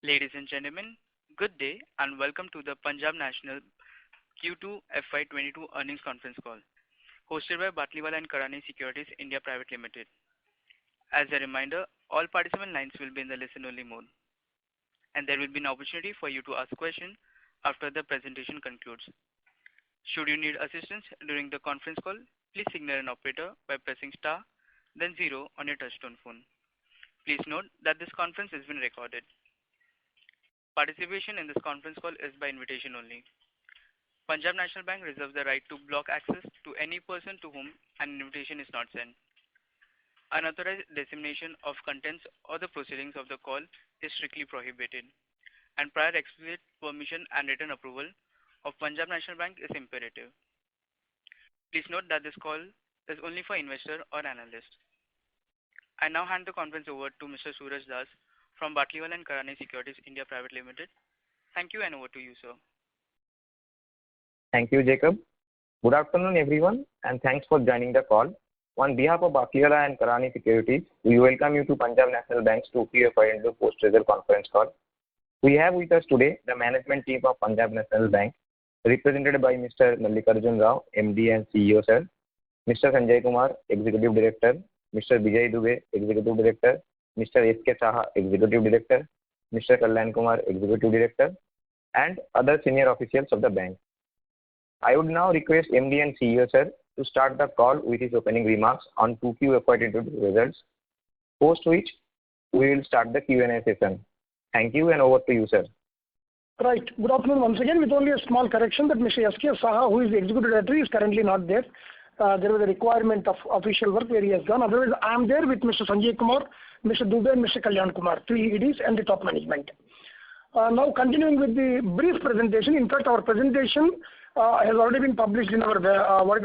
Ladies and gentlemen, good day and welcome to the Punjab National Q2 FY22 earnings conference call, hosted by Batliwala and Karani Securities India Private Limited. As a reminder, all participant lines will be in the listen-only mode, and there will be an opportunity for you to ask questions after the presentation concludes. Should you need assistance during the conference call, please signal an operator by pressing star, then 0 on your touchtone phone. Please note that this conference is being recorded. Participation in this conference call is by invitation only. Punjab National Bank reserves the right to block access to any person to whom an invitation is not sent. Unauthorized dissemination of contents or the proceedings of the call is strictly prohibited, and prior explicit permission and written approval of Punjab National Bank is imperative. Please note that this call is only for investor or analyst. I now hand the conference over to Mr. Suraj Das from Batliwala and Karani Securities India Private Limited. Thank you and over to you, sir. Thank you, Jacob. Good afternoon, everyone, and thanks for joining the call. On behalf of Batliwala and Karani Securities, we welcome you to Punjab National Bank's 2Q FY22 post-result conference call. We have with us today the management team of Punjab National Bank, represented by Mr. Mallikarjun Rao, MD and CEO, sir, Mr. Sanjay Kumar, Executive Director, Mr. Bijay Dubey, Executive Director, Mr. S.K. Saha, Executive Director, Mr. Kalyan Kumar, Executive Director, and other senior officials of the bank. I would now request MD and CEO, sir, to start the call with his opening remarks on 2Q FY22 results, post which we will start the Q&A session. Thank you and over to you, sir. Right. Good afternoon once again, with only a small correction that Mr. S.K. Saha, who is the Executive Director, is currently not there. There was a requirement of official work where he has gone. Otherwise, I am there with Mr. Sanjay Kumar, Mr. Dubey and Mr. Kalyan Kumar, 3 EDs and the top management. Now continuing with the brief presentation. In fact, our presentation has already been published in our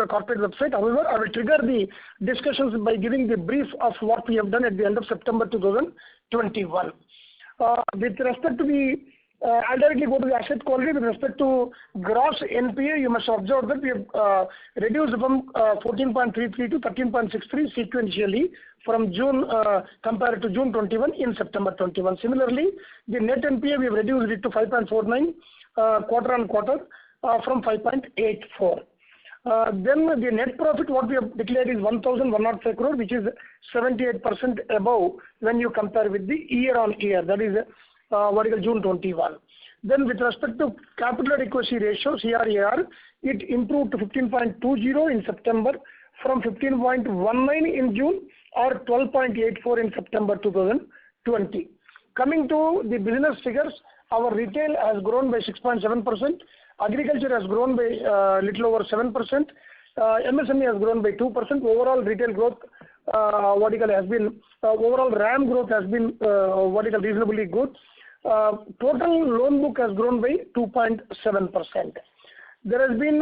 corporate website. However, I will trigger the discussions by giving the brief of what we have done at the end of September 2021. With respect to the I'll directly go to the asset quality. With respect to gross NPA, you must observe that we have reduced from 14.33 to 13.63 sequentially from June compared to June 21 in September 21. Similarly, the net NPA we have reduced it to 5.49 quarter on quarter from 5.84. Then the net profit what we have declared is 1,105 crore, which is 78% above when you compare with the year on year, that is June 21. Then with respect to capital adequacy ratio, CRAR, it improved to 15.20 in September from 15.19 in June or 12.84 in September 2020. Coming to the business figures, our retail has grown by 6.7%, agriculture has grown by little over 7%, MSME has grown by 2%, overall retail growth has been, overall RAM growth has been reasonably good. Total loan book has grown by 2.7%. There has been,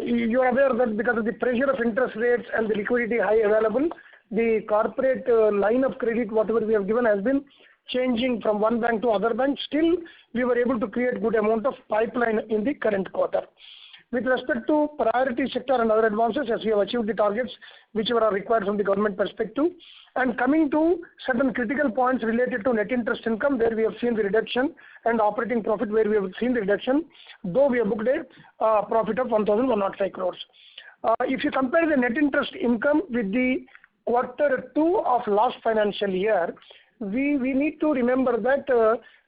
you are aware that because of the pressure of interest rates and the liquidity high available, the corporate line of credit, whatever we have given, has been changing from one bank to other bank. Still, we were able to create good amount of pipeline in the current quarter. With respect to priority sector and other advances, as we have achieved the targets which are required from the government perspective. And coming to certain critical points related to net interest income, where we have seen the reduction, and operating profit, where we have seen the reduction, though we have booked a profit of 1,105 crores. If you compare the net interest income with the Q2 of last financial year, we need to remember that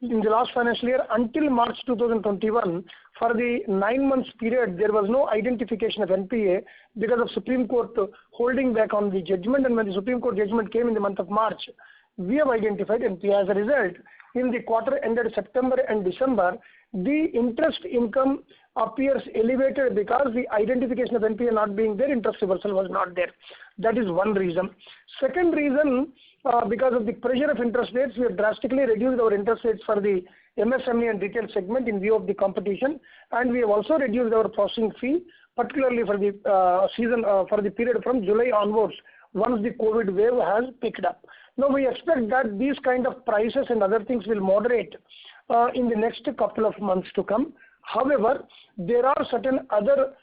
in the last financial year until March 2021, for the 9 months period, there was no identification of NPA because of Supreme Court holding back on the judgment, and when the Supreme Court judgment came in the month of March, we have identified NPA. As a result, in the quarter ended September and December, the interest income appears elevated because the identification of NPA not being there, interest reversal was not there. That is one reason. Second reason, because of the pressure of interest rates, we have drastically reduced our interest rates for the MSME and retail segment in view of the competition, and we have also reduced our processing fee, particularly for the for the period from July onwards, once the COVID wave has picked up. Now we expect that these kind of prices and other things will moderate in the next couple of months to come. However, there are certain other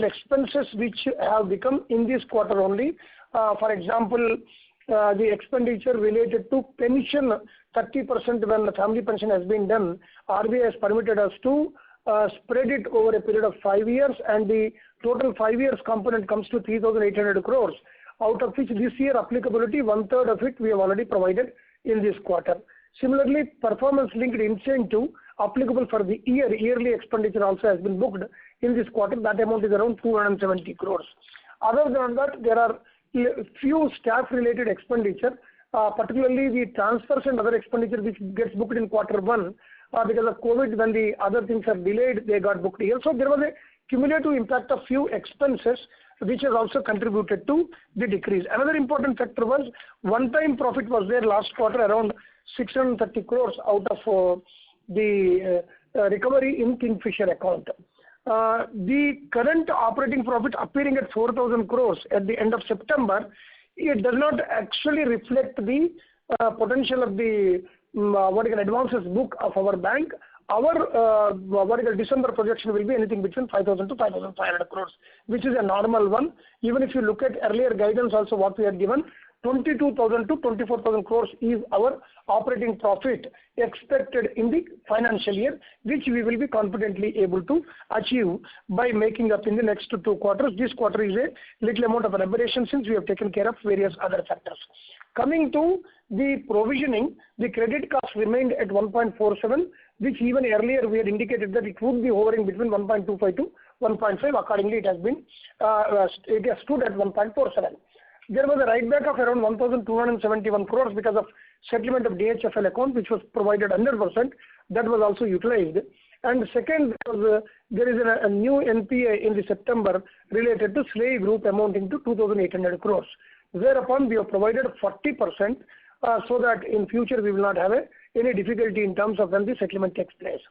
expenses which have become in this quarter only. For example, the expenditure related to pension, 30% when the family pension has been done, RBI has permitted us to spread it over a period of 5 years, and the total 5 years component comes to 3,800 crores, out of which this year applicability, 1/3 of it we have already provided in this quarter. Similarly, performance linked incentive applicable for the yearly expenditure also has been booked in this quarter. That amount is around 270 crores. Other than that, there are few staff related expenditure, particularly the transfers and other expenditure which gets booked in quarter one, because of COVID, when the other things are delayed, they got booked here. So there was a cumulative impact of few expenses which has also contributed to the decrease. Another important factor was one-time profit was there last quarter, around 630 crores out of the recovery in Kingfisher account. The current operating profit appearing at 4,000 crores at the end of September, it does not actually reflect the potential of the advances book of our bank. Our December projection will be anything between 5,000 to 5,500 crores, which is a normal one. Even if you look at earlier guidance also what we had given, 22,000 to 24,000 crores is our operating profit expected in the financial year, which we will be confidently able to achieve by making up in the next 2 quarters. This quarter is a little amount of an aberration since we have taken care of various other factors. Coming to the provisioning, the credit cost remained at 1.47, which even earlier we had indicated that it would be hovering between 1.25 to 1.5. Accordingly, it has stood at 1.47. There was a write back of around 1,271 crores because of settlement of DHFL account, which was provided 100%. That was also utilized. And second, there is a new NPA in the September related to SLAI Group amounting to 2,800 crores. Thereupon, we have provided 40% so that in future we will not have any difficulty in terms of when the settlement takes place.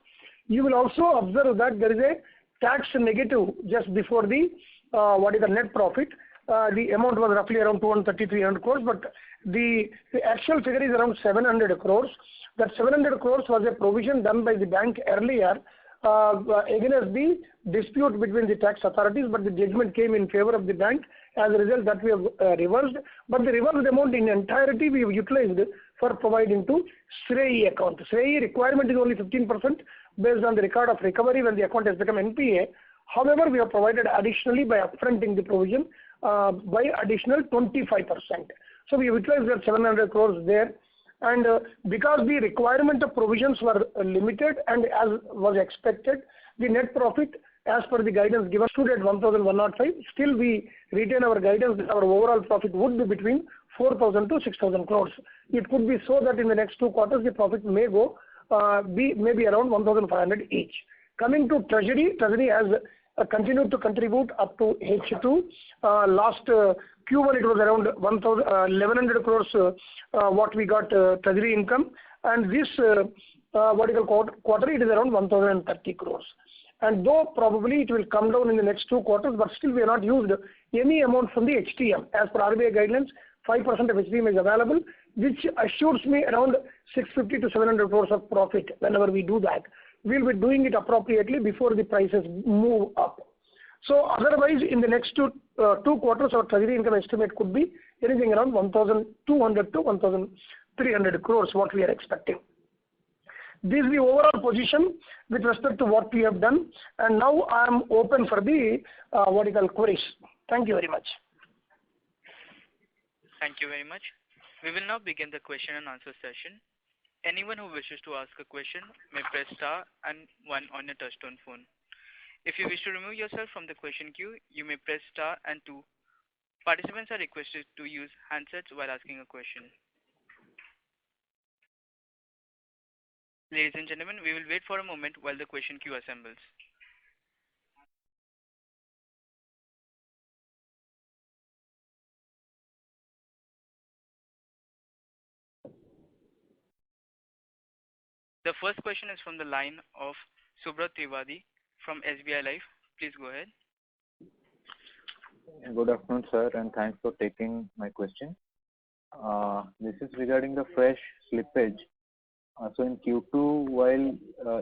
You will also observe that there is a tax negative just before the net profit. The amount was roughly around 230-300 crores, but the actual figure is around 700 crores. That 700 crores was a provision done by the bank earlier against the dispute between the tax authorities, but the judgment came in favor of the bank. As a result, that we have reversed. But the reversed amount in entirety we have utilized for providing to SLAI account. SLAI requirement is only 15% based on the record of recovery when the account has become NPA. However, we have provided additionally by upfronting the provision by additional 25%. So we utilized that 700 crores there. And because the requirement of provisions were limited and as was expected, the net profit as per the guidance given stood at 1,105. Still we retain our guidance that our overall profit would be between 4,000 to 6,000 crores. It could be so that in the next 2 quarters the profit may go be maybe around 1,500 each. Coming to treasury has continued to contribute up to H2. Last Q1 it was around 1,100 crores what we got treasury income, and this quarter it is around 1,030 crores. And though probably it will come down in the next 2 quarters, but still we have not used any amount from the HTM. As per RBI guidelines, 5% of HTM is available, which assures me around 650 to 700 crores of profit whenever we do that. We will be doing it appropriately before the prices move up. So otherwise, in the next 2 quarters, our treasury income estimate could be anything around 1,200 to 1,300 crores, what we are expecting. This is the overall position with respect to what we have done. And now I am open for the queries. Thank you very much. Thank you very much. We will now begin the question and answer session. Anyone who wishes to ask a question may press star and 1 on your touchtone phone. If you wish to remove yourself from the question queue, you may press star and 2. Participants are requested to use handsets while asking a question. Ladies and gentlemen, we will wait for a moment while the question queue assembles. The first question is from the line of Subrat Trivedi from SBI Life. Please go ahead. Good afternoon, sir, and thanks for taking my question. This is regarding the fresh slippage. So in Q2, while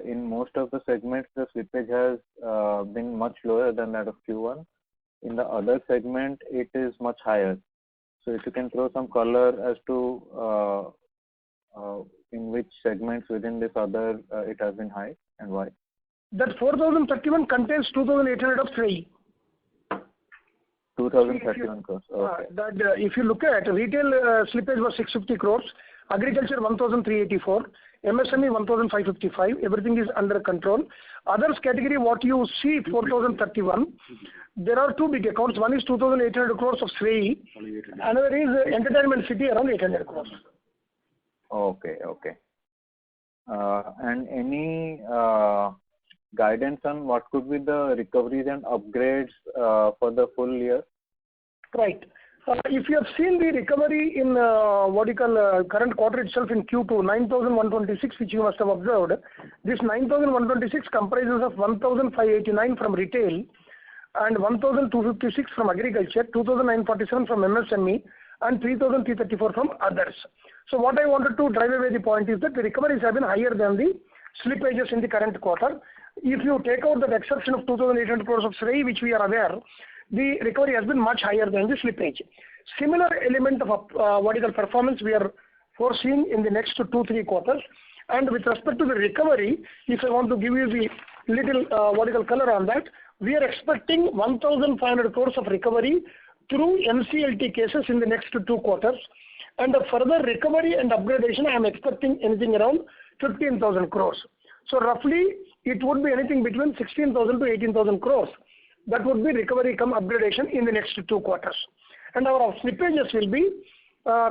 in most of the segments the slippage has been much lower than that of Q1, in the other segment it is much higher. So if you can throw some color as to in which segments within this other it has been high and why. That 4,031 contains 2,800 of SREI. 2,031 crores. Okay. If you look at retail slippage was 650 crores, agriculture 1,384, MSME 1,555. Everything is under control. Others category, what you see 4,031. There are two big accounts. One is 2,800 crores of SREI. Another is Entertainment City around 800 crores. Okay. And any guidance on what could be the recoveries and upgrades for the full year? Right. If you have seen the recovery in current quarter itself in Q2, 9,126, which you must have observed, this 9,126 comprises of 1,589 from retail and 1,256 from agriculture, 2,947 from MSME and 3,334 from others. So what I wanted to drive away the point is that the recoveries have been higher than the slippages in the current quarter. If you take out that exception of 2,800 crores of SREI, which we are aware, the recovery has been much higher than the slippage. Similar element of performance we are foreseeing in the next 2-3 quarters. And with respect to the recovery, if I want to give you the little color on that, we are expecting 1,500 crores of recovery through NCLT cases in the next 2 quarters. And a further recovery and upgradation, I am expecting anything around 15,000 crores. So roughly, it would be anything between 16,000 to 18,000 crores. That would be recovery come upgradation in the next 2 quarters. And our slippages will be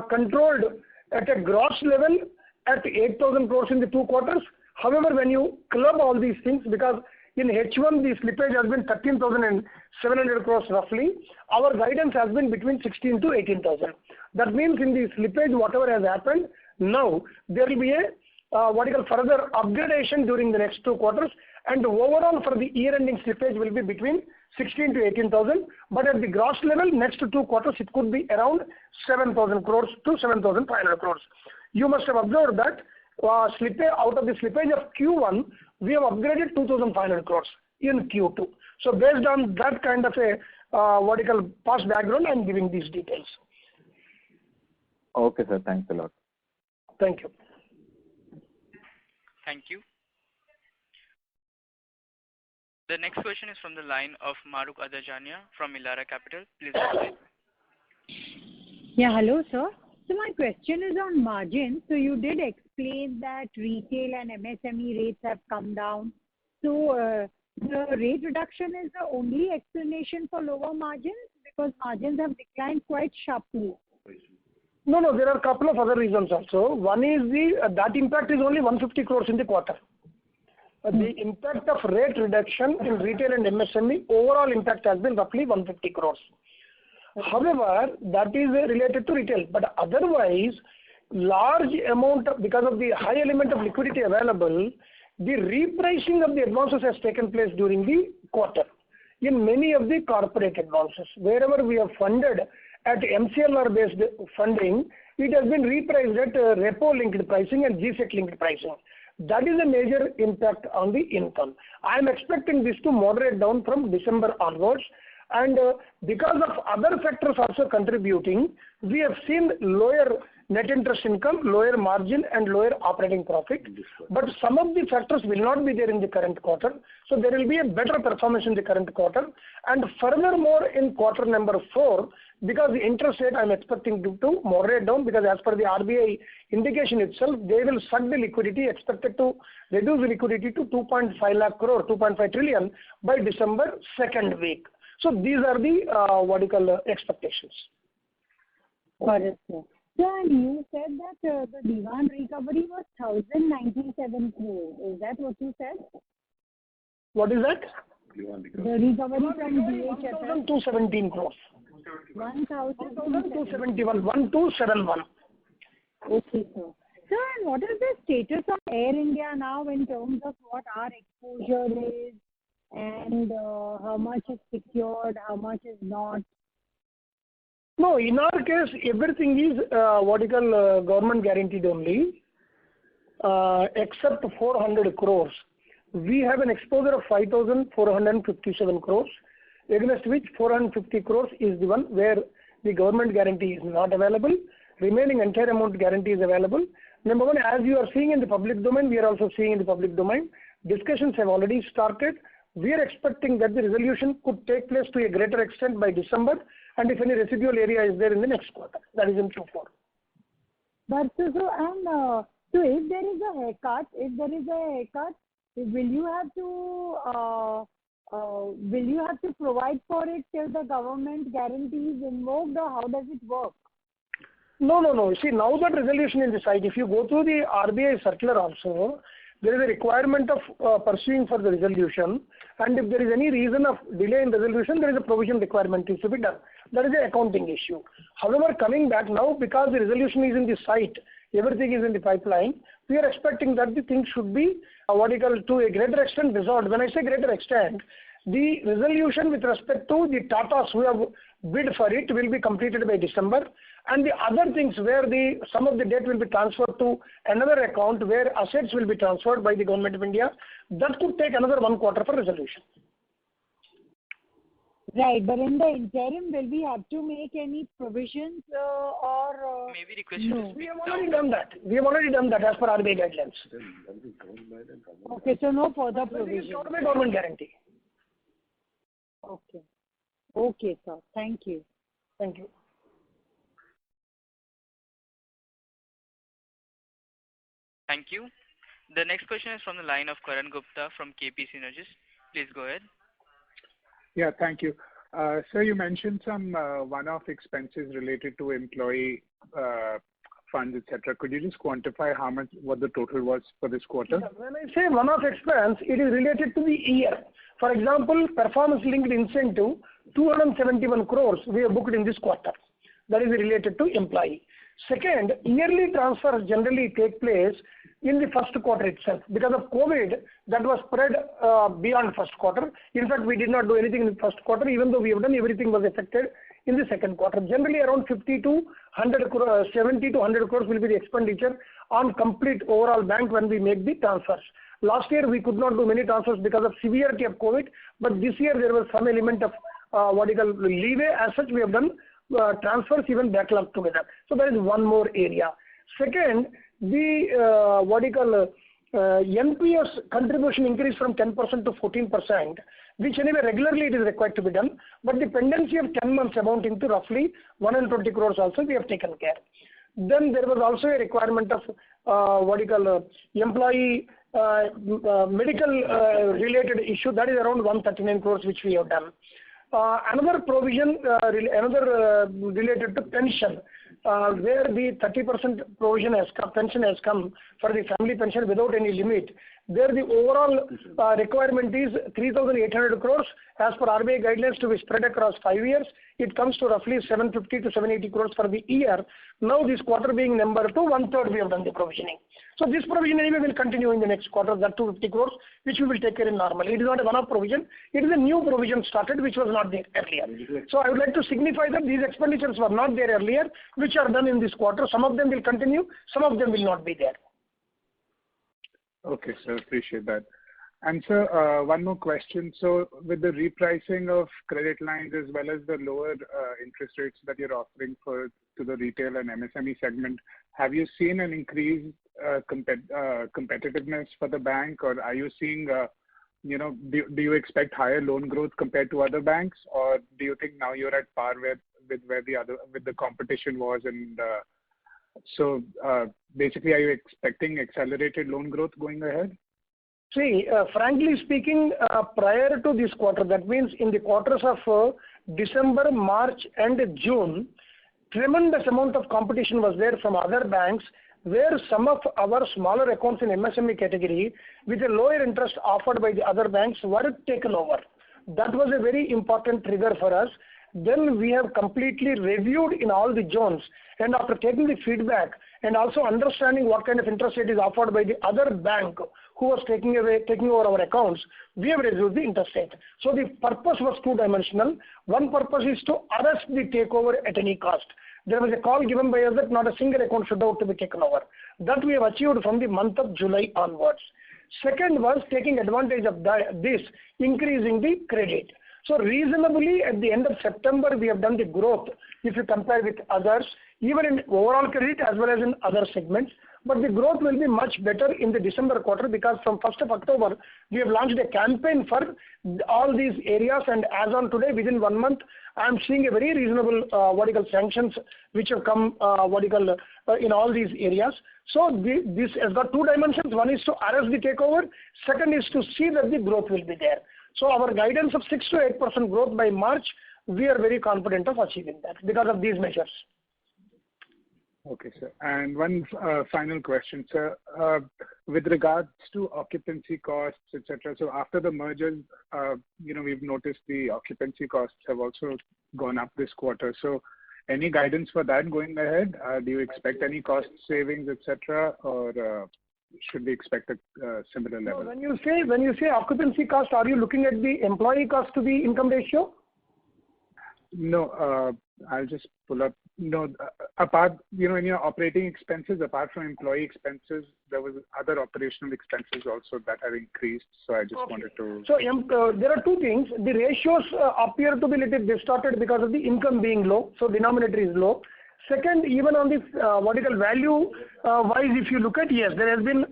controlled at a gross level at 8,000 crores in the 2 quarters. However, when you club all these things, because in H1 the slippage has been 13,700 crores roughly, our guidance has been between 16 to 18,000. That means in the slippage, whatever has happened, now there will be a further upgradation during the next 2 quarters, and overall for the year-ending slippage will be between 16 to 18,000. But at the gross level, next 2 quarters it could be around 7,000 crores to 7,500 crores. You must have observed that out of the slippage of Q1, we have upgraded 2,500 crores in Q2. So based on that kind of a past background, I am giving these details. Okay, sir. Thanks a lot. Thank you. Thank you. The next question is from the line of Mahrukh Adajania from Elara Capital. Please go ahead. Yeah, hello, sir. So my question is on margin. So you did explain that retail and MSME rates have come down. So the rate reduction is the only explanation for lower margins, because margins have declined quite sharply. No, there are a couple of other reasons also. One is that impact is only 150 crores in the quarter. The impact of rate reduction in retail and MSME, overall impact has been roughly 150 crores. However, that is related to retail. But otherwise, large amount, because of the high element of liquidity available, the repricing of the advances has taken place during the quarter in many of the corporate advances. Wherever we have funded at MCLR-based funding, it has been repriced at repo-linked pricing and G-Sec-linked pricing. That is a major impact on the income. I am expecting this to moderate down from December onwards. And because of other factors also contributing, we have seen lower net interest income, lower margin and lower operating profit. But some of the factors will not be there in the current quarter. So there will be a better performance in the current quarter. And furthermore, in quarter number 4, because the interest rate I am expecting to moderate down, because as per the RBI indication itself, they will suck the liquidity, expected to reduce the liquidity to 2.5 lakh crore, 2.5 trillion by December 2nd week. So these are the expectations. Got it, sir. So, and you said that the Diwan recovery was 1,097 crores. Is that what you said? What is that? The recovery from DHFL. 1,217 crores. 1,271. 1,271. Okay, sir. Sir, and what is the status of Air India now in terms of what our exposure is, and how much is secured, how much is not? No, in our case, everything is government guaranteed only, except 400 crores. We have an exposure of 5,457 crores, against which 450 crores is the one where the government guarantee is not available. Remaining entire amount guarantee is available. Number one, as you are seeing in the public domain, we are also seeing in the public domain. Discussions have already started. We are expecting that the resolution could take place to a greater extent by December, and if any residual area is there in the next quarter, that is in Q4. But so if there is a haircut, will you have to provide for it till the government guarantee is invoked, or how does it work? No. See, now that resolution in the site, if you go through the RBI circular also, there is a requirement of pursuing for the resolution, and if there is any reason of delay in resolution, there is a provision requirement to be done. That is an accounting issue. However, coming back now, because the resolution is in the site, everything is in the pipeline, we are expecting that the things should be, to a greater extent resolved. When I say greater extent, the resolution with respect to the Tatas who have bid for it will be completed by December, and the other things where some of the debt will be transferred to another account where assets will be transferred by the Government of India, that could take another 1 quarter for resolution. Right, but in the interim, will we have to make any provisions or? Maybe request you to We speak have down. already done that as per RBI guidelines. Okay, so no further Everything is provisions. covered by government guarantee. Okay, sir. Thank you. Thank you. Thank you. The next question is from the line of Karan Gupta from KP Synergist. Please go ahead. Yeah, thank you. Sir, you mentioned some one-off expenses related to employee funds, etc. Could you just quantify what the total was for this quarter? Yeah, when I say one-off expense, it is related to the year. For example, performance-linked incentive, 271 crores we have booked in this quarter. That is related to employee. Second, yearly transfers generally take place in the first quarter itself. Because of COVID, that was spread beyond first quarter. In fact, we did not do anything in the first quarter, even though we have done everything was affected in the second quarter. Generally, around 70 to 100 crores will be the expenditure on complete overall bank when we make the transfers. Last year, we could not do many transfers because of severity of COVID, but this year there was some element of leeway. As such, we have done transfers even backlog together. So that is one more area. Second, the NPS contribution increased from 10% to 14%, which anyway regularly it is required to be done. But the pendency of 10 months amounting to roughly 120 crores also we have taken care. Then there was also a requirement of employee medical related issue, that is around 139 crores which we have done. Another provision, related to pension, where the 30% provision pension has come for the family pension without any limit. There the overall requirement is 3,800 crores as per RBI guidelines to be spread across 5 years. It comes to roughly 750 to 780 crores for the year. Now this quarter being number 2, 1/3 we have done the provisioning. So this provision anyway will continue in the next quarter, that 250 crores, which we will take care in normally. It is not a one-off provision. It is a new provision started, which was not there earlier. So I would like to signify that these expenditures were not there earlier, which are done in this quarter. Some of them will continue, some of them will not be there. Okay, sir, appreciate that. And sir, one more question. So with the repricing of credit lines as well as the lower interest rates that you're offering to the retail and MSME segment, have you seen an increased competitiveness for the bank, or are you seeing, do you expect higher loan growth compared to other banks, or do you think now you're at par with the competition was, and so basically, are you expecting accelerated loan growth going ahead? See, frankly speaking, prior to this quarter, that means in the quarters of December, March and June, tremendous amount of competition was there from other banks, where some of our smaller accounts in MSME category with a lower interest offered by the other banks were taken over. That was a very important trigger for us. Then we have completely reviewed in all the zones, and after taking the feedback and also understanding what kind of interest rate is offered by the other bank who was taking over our accounts, we have reduced the interest rate. So the purpose was two-dimensional. One purpose is to arrest the takeover at any cost. There was a call given by us that not a single account should have to be taken over. That we have achieved from the month of July onwards. Second was taking advantage of this, increasing the credit. So reasonably, at the end of September, we have done the growth if you compare with others, even in overall credit as well as in other segments. But the growth will be much better in the December quarter because from 1st of October, we have launched a campaign for all these areas, and as on today, within 1 month, I am seeing a very reasonable sanctions which have come in all these areas. So this has got two dimensions. One is to arrest the takeover. Second is to see that the growth will be there. So our guidance of 6 to 8% growth by March, we are very confident of achieving that because of these measures. Okay, sir. And one final question, sir. With regards to occupancy costs, etc. So after the mergers, we've noticed the occupancy costs have also gone up this quarter. So any guidance for that going ahead? Do you expect any cost savings, etc., or should we expect a similar level? No, when you say occupancy cost, are you looking at the employee cost to the income ratio? No, I'll just pull up. No, apart, in your operating expenses, apart from employee expenses, there was other operational expenses also that have increased. So I just wanted to. So there are two things. The ratios appear to be a little distorted because of the income being low. So denominator is low. Second, even on the value wise, if you look at, yes, there has been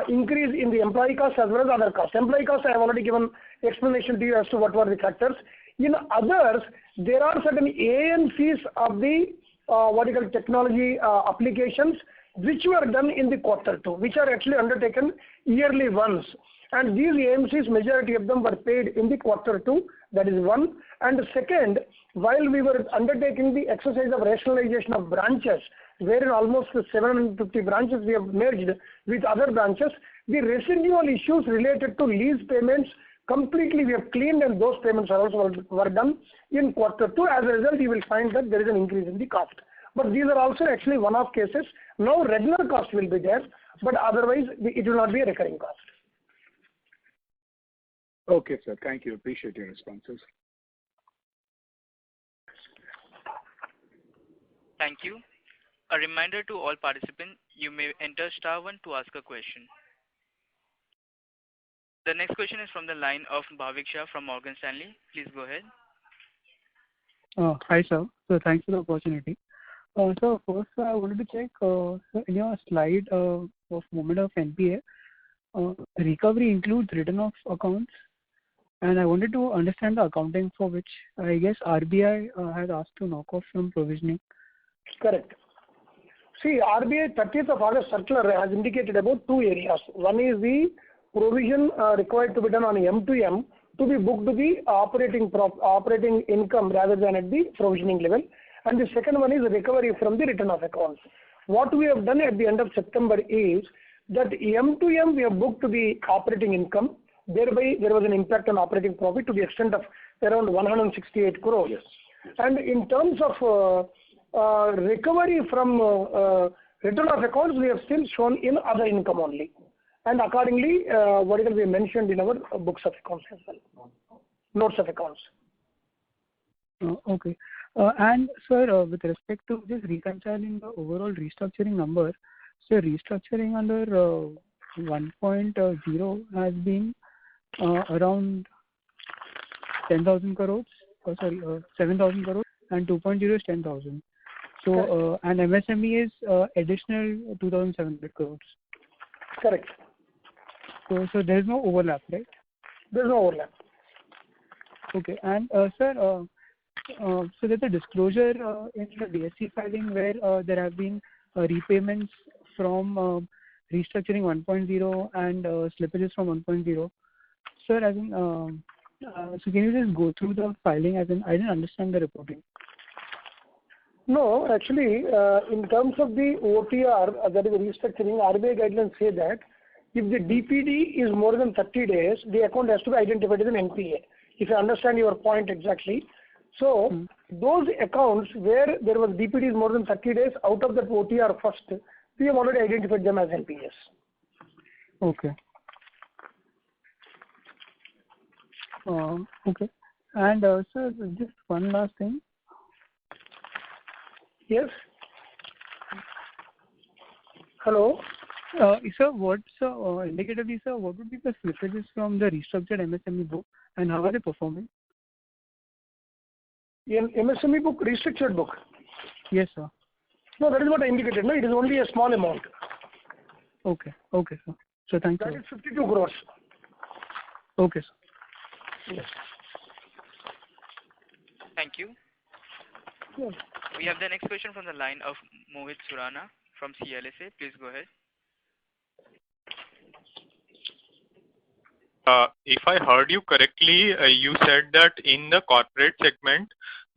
increase in the employee cost as well as other costs. Employee costs, I have already given explanation to you as to what were the factors. In others, there are certain AMCs of the technology applications which were done in the quarter two, which are actually undertaken yearly once. And these AMCs, majority of them were paid in the quarter two. That is one. And second, while we were undertaking the exercise of rationalization of branches, wherein almost 750 branches we have merged with other branches, the residual issues related to lease payments completely we have cleaned, and those payments are also were done in quarter two. As a result, you will find that there is an increase in the cost. But these are also actually one-off cases. Now regular cost will be there, but otherwise it will not be a recurring cost. Okay, sir. Thank you. Appreciate your responses. Thank you. A reminder to all participants, you may enter *1 to ask a question. The next question is from the line of Bhavik Shah from Morgan Stanley. Please go ahead. Hi, sir. So thanks for the opportunity. So first, I wanted to check, so in your slide of movement of NPA, recovery includes written off accounts, and I wanted to understand the accounting for which I guess RBI has asked to knock off from provisioning. Correct. See, RBI 30th of August circular has indicated about two areas. One is the provision required to be done on M2M to be booked to the operating income rather than at the provisioning level. And the second one is recovery from the written off accounts. What we have done at the end of September is that M2M we have booked to the operating income. Thereby, there was an impact on operating profit to the extent of around 168 crores. Yes. And in terms of recovery from written off accounts, we have still shown in other income only. And accordingly, whatever we mentioned in our books of accounts as well, notes of accounts. Okay. And sir, with respect to just reconciling the overall restructuring number, so restructuring under 1.0 has been around 10,000 crores, 7,000 crores, and 2.0 is 10,000. So, and MSME is additional 2,700 crores. Correct. So there is no overlap, right? There is no overlap. Okay. And sir, so there's a disclosure in the BSE filing where there have been repayments from restructuring 1.0 and slippages from 1.0. Sir, as in, so can you just go through the filing? As in, I didn't understand the reporting. No, actually, in terms of the OTR, that is the restructuring, RBI guidelines say that if the DPD is more than 30 days, the account has to be identified as an NPA. If I understand your point exactly. So, those accounts where there was DPD is more than 30 days, out of that OTR first, we have already identified them as NPAs. Okay. Okay. And sir, just one last thing. Yes. Hello. Sir, indicatively, sir, what would be the slippages from the restructured MSME book, and how are they performing? In MSME book, restructured book. Yes, sir. No, that is what I indicated. No, it is only a small amount. Okay. Okay, sir. So thank That you. is 52 crores. Okay, sir. Yes. Thank you. Yes. We have the next question from the line of Mohit Surana from CLSA. Please go ahead. If I heard you correctly, you said that in the corporate segment,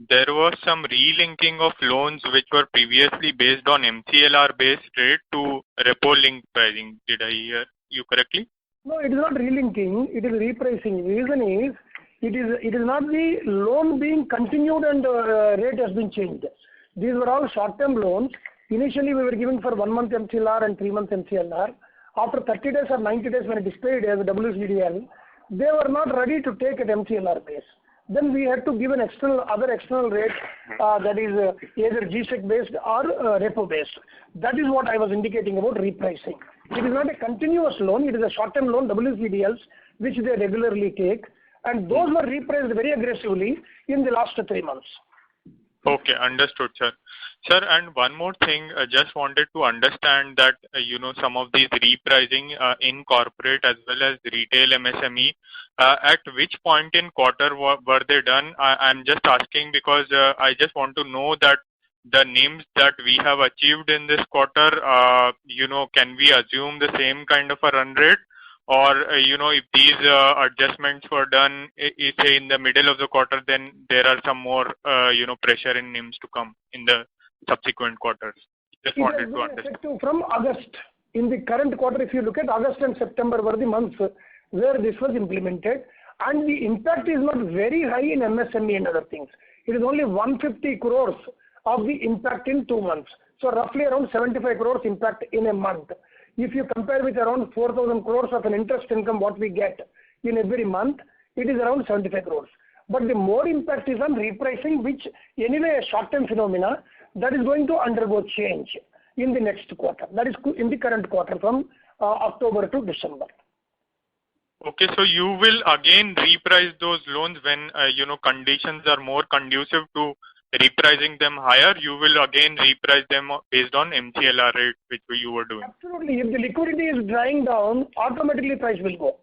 there was some relinking of loans which were previously based on MCLR based rate to repo link pricing. Did I hear you correctly? No, it is not relinking, it is repricing. Reason is, it is not the loan being continued and rate has been changed. These were all short-term loans. Initially, we were giving for 1 month MCLR and 3 months MCLR. After 30 days or 90 days when it is paid as a WCDL, they were not ready to take at MCLR base. Then we had to give an other external rate that is either GSEC based or repo based. That is what I was indicating about repricing. It is not a continuous loan, it is a short-term loan, WCDLs, which they regularly take, and those were repriced very aggressively in the last 3 months. Okay, understood, sir. Sir, and one more thing, I just wanted to understand that, some of these repricing in corporate as well as retail MSME, at which point in quarter were they done? I'm just asking because I just want to know that the NIMs that we have achieved in this quarter, can we assume the same kind of a run rate? Or, if these adjustments were done, say in the middle of the quarter, then there are some more, pressure in NIMs to come in the subsequent quarters. Just wanted to understand. Effective from August. In the current quarter, if you look at August and September were the months where this was implemented, and the impact is not very high in MSME and other things. It is only 150 crores of the impact in 2 months. So roughly around 75 crores impact in a month. If you compare with around 4,000 crores of an interest income what we get in every month, it is around 75 crores. But the more impact is on repricing, which anyway a short-term phenomena that is going to undergo change in the next quarter. That is in the current quarter from October to December. Okay, so you will again reprice those loans when, conditions are more conducive to repricing them higher. You will again reprice them based on MCLR rate, which you were doing. Absolutely. If the liquidity is drying down, automatically price will go.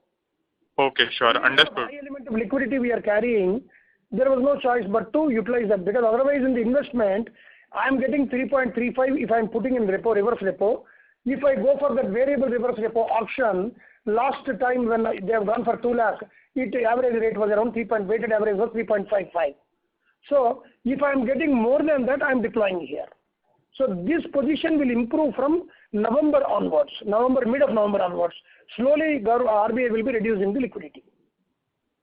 Okay, sure. Understood. High element of liquidity we are carrying, there was no choice but to utilize that, because otherwise in the investment, I am getting 3.35 if I am putting in repo, reverse repo. If I go for that variable reverse repo option, last time when they have gone for 2 lakh, average rate was around 3. Weighted average was 3.55. So if I am getting more than that, I am deploying here. So this position will improve from November onwards, mid of November onwards. Slowly, RBI will be reducing the liquidity.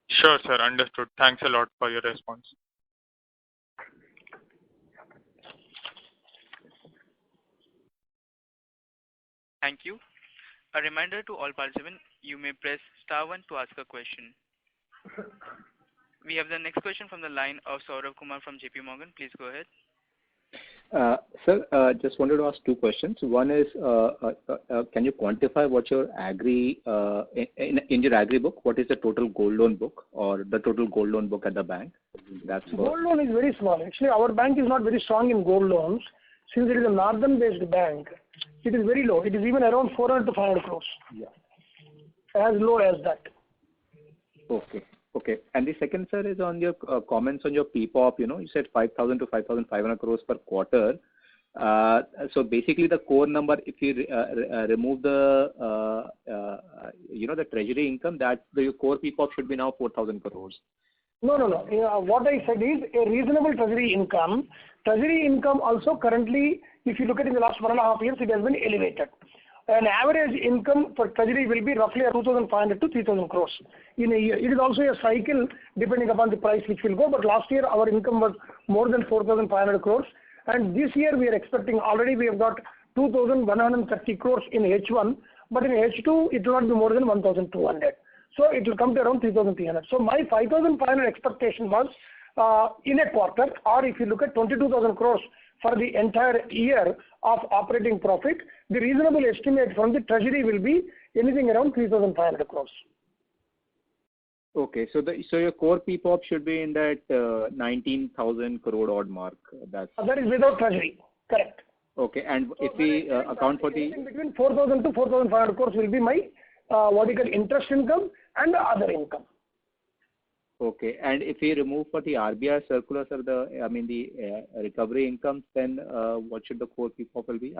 Sure, sir. Understood. Thanks a lot for your response. Thank you. A reminder to all participants, you may press *1 to ask a question. We have the next question from the line of Saurabh Kumar from JP Morgan. Please go ahead. Sir, just wanted to ask 2 questions. One is, can you quantify what your agri, in your agri book, what is the total gold loan book or the total gold loan book at the bank? Gold loan is very small. Actually, our bank is not very strong in gold loans. Since it is a northern-based bank, it is very low. It is even around 400 to 500 crores. Yeah. As low as that. Okay. Okay. And the second, sir, is on your comments on your PPOP. You said 5,000 to 5,500 crores per quarter. So basically, the core number, if you remove the the treasury income, that the core PPOP should be now 4,000 crores. No. What I said is a reasonable treasury income. Treasury income also currently, if you look at in the last 1.5 years, it has been elevated. An average income for treasury will be roughly 2,500 to 3,000 crores in a year. It is also a cycle depending upon the price which will go. But last year our income was more than 4,500 crores, and this year we are expecting. Already we have got 2,130 crores in H1, but in H2 it will not be more than 1,200. So it will come to around 3,300. So my 5,500 expectation was in a quarter, or if you look at 22,000 crores for the entire year of operating profit, the reasonable estimate from the treasury will be anything around 3,500 crores. Okay. So your core PPOP should be in that 19,000 crore odd mark. That is without treasury. Correct. Okay. And if we account for the between 4,000 to 4,500 crores will be my interest income and other income. Okay. And if we remove for the RBI circulars or the recovery incomes, then what should the core PPOP will be?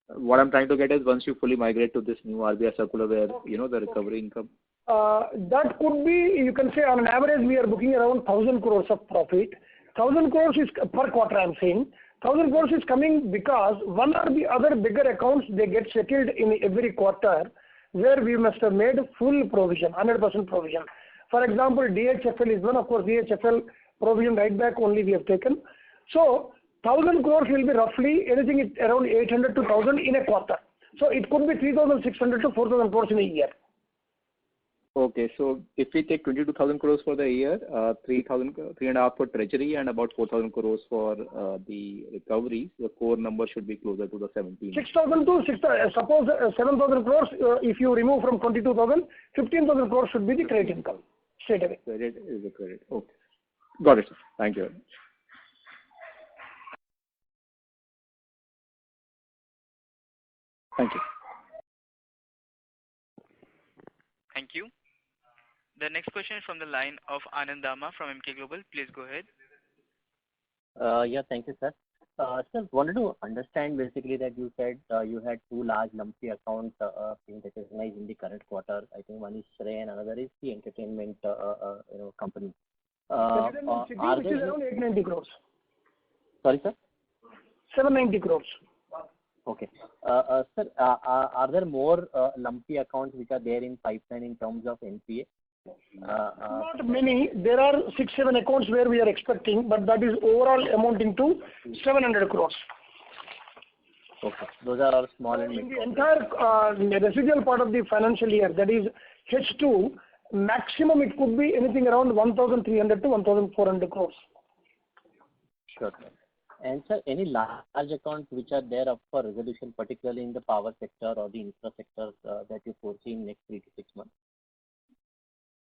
What I'm trying to get is once you fully migrate to this new RBI circular where, the recovery income. That could be, you can say on an average we are booking around 1,000 crores of profit. 1,000 crores is per quarter I'm saying. 1,000 crores is coming because one or the other bigger accounts, they get settled in every quarter where we must have made full provision, 100% provision. For example, DHFL is one, of course, DHFL provision right back only we have taken. So, 1,000 crores will be roughly anything around 800 to 1,000 in a quarter. So, it could be 3,600 to 4,000 crores in a year. Okay, so if we take 22,000 crores for the year, 3.5 for treasury and about 4,000 crores for the recoveries, the core number should be closer to the 17. 6,000 to 7,000 crores, if you remove from 22,000, 15,000 crores should be the credit income straight away. Credit is the credit. Okay. Got it, sir. Thank you very much. Thank you. Thank you. The next question is from the line of Anand Dama from Emkay Global. Please go ahead. Yeah, thank you, sir. Sir, wanted to understand basically that you said you had two large lumpy accounts being recognized in the current quarter. I think one is Shrey and another is the entertainment company. Are which is around 890 crores. Sorry, sir? 790 crores. Okay. Sir, are there more lumpy accounts which are there in pipeline in terms of NPA? Not many. There are 6-7 accounts where we are expecting, but that is overall amounting to 700 crores. Okay. Those are all small and in the entire residual part of the financial year, that is H2, maximum it could be anything around 1,300 to 1,400 crores. Sure. And sir, any large accounts which are there up for resolution, particularly in the power sector or the infra sector that you foresee in next 3 to 6 months?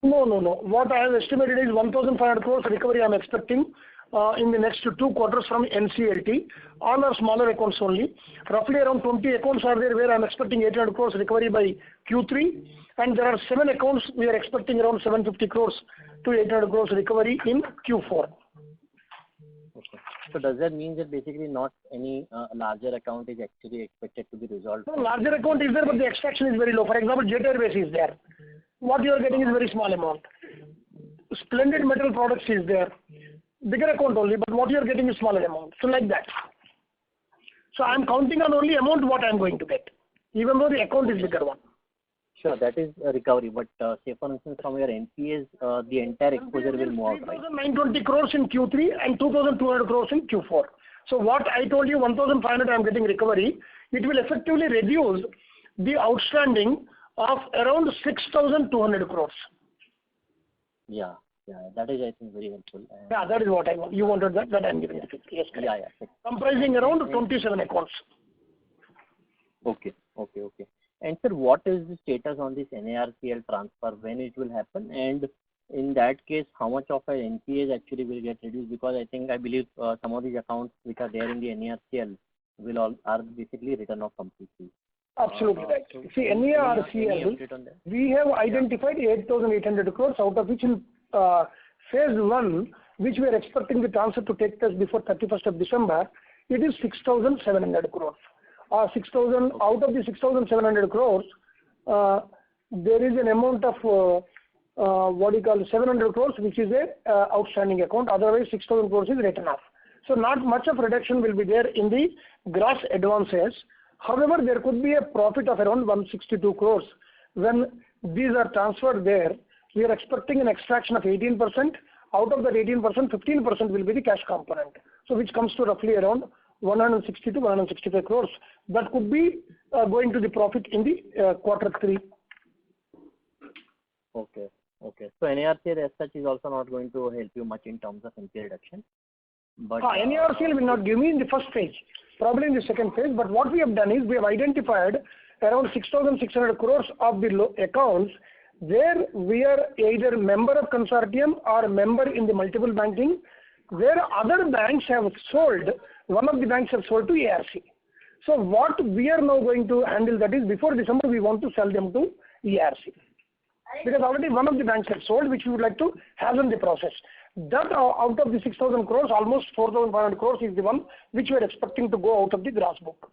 No. What I have estimated is 1,500 crores recovery I am expecting in the next 2 quarters from NCLT. All are smaller accounts only. Roughly around 20 accounts are there where I am expecting 800 crores recovery by Q3. And there are 7 accounts we are expecting around 750 crores to 800 crores recovery in Q4. Okay. So does that mean that basically not any larger account is actually expected to be resolved? No, larger account is there, but the extraction is very low. For example, Jet Airways is there. What you are getting is very small amount. Splendid Metal Products is there. Bigger account only, but what you are getting is smaller amount. So like that. So I am counting on only amount what I am going to get, even though the account is bigger one. Sure, that is a recovery. But say for instance from your NPAs, the entire exposure will move out, right? 3,920 crores in Q3 and 2,200 crores in Q4. So what I told you, 1,500 I am getting recovery, it will effectively reduce the outstanding of around 6,200 crores. Yeah, that is I think very helpful. Yeah, that is what I want. You wanted that I am giving it. Yes, correct. Yeah. Comprising around 27 accounts. Okay. And sir, what is the status on this NARCL transfer? When it will happen? And in that case, how much of our NPAs actually will get reduced? Because I believe some of these accounts which are there in the NARCL are basically written off completely. Absolutely right. See, NARCL, we have identified 8,800 crores, out of which in phase 1, which we are expecting the transfer to take place before 31st of December, it is 6,700 crores. Out of the 6,700 crores, there is an amount of 700 crores, which is a outstanding account. Otherwise, 6,000 crores is written off. So not much of reduction will be there in the gross advances. However, there could be a profit of around 162 crores. When these are transferred there, we are expecting an extraction of 18%. Out of that 18%, 15% will be the cash component. So which comes to roughly around 160 to 165 crores. That could be going to the profit in the quarter 3. Okay. So NARCL as such is also not going to help you much in terms of NPA reduction. But NARCL will not give me in the first phase, probably in the second phase. But what we have done is we have identified around 6,600 crores of the accounts where we are either member of consortium or member in the multiple banking, where other banks have sold, one of the banks have sold to ARC. So what we are now going to handle, that is before December we want to sell them to ARC. Because already one of the banks has sold, which we would like to hasten the process. That out of the 6,000 crores, almost 4,500 crores is the one which we are expecting to go out of the gross book.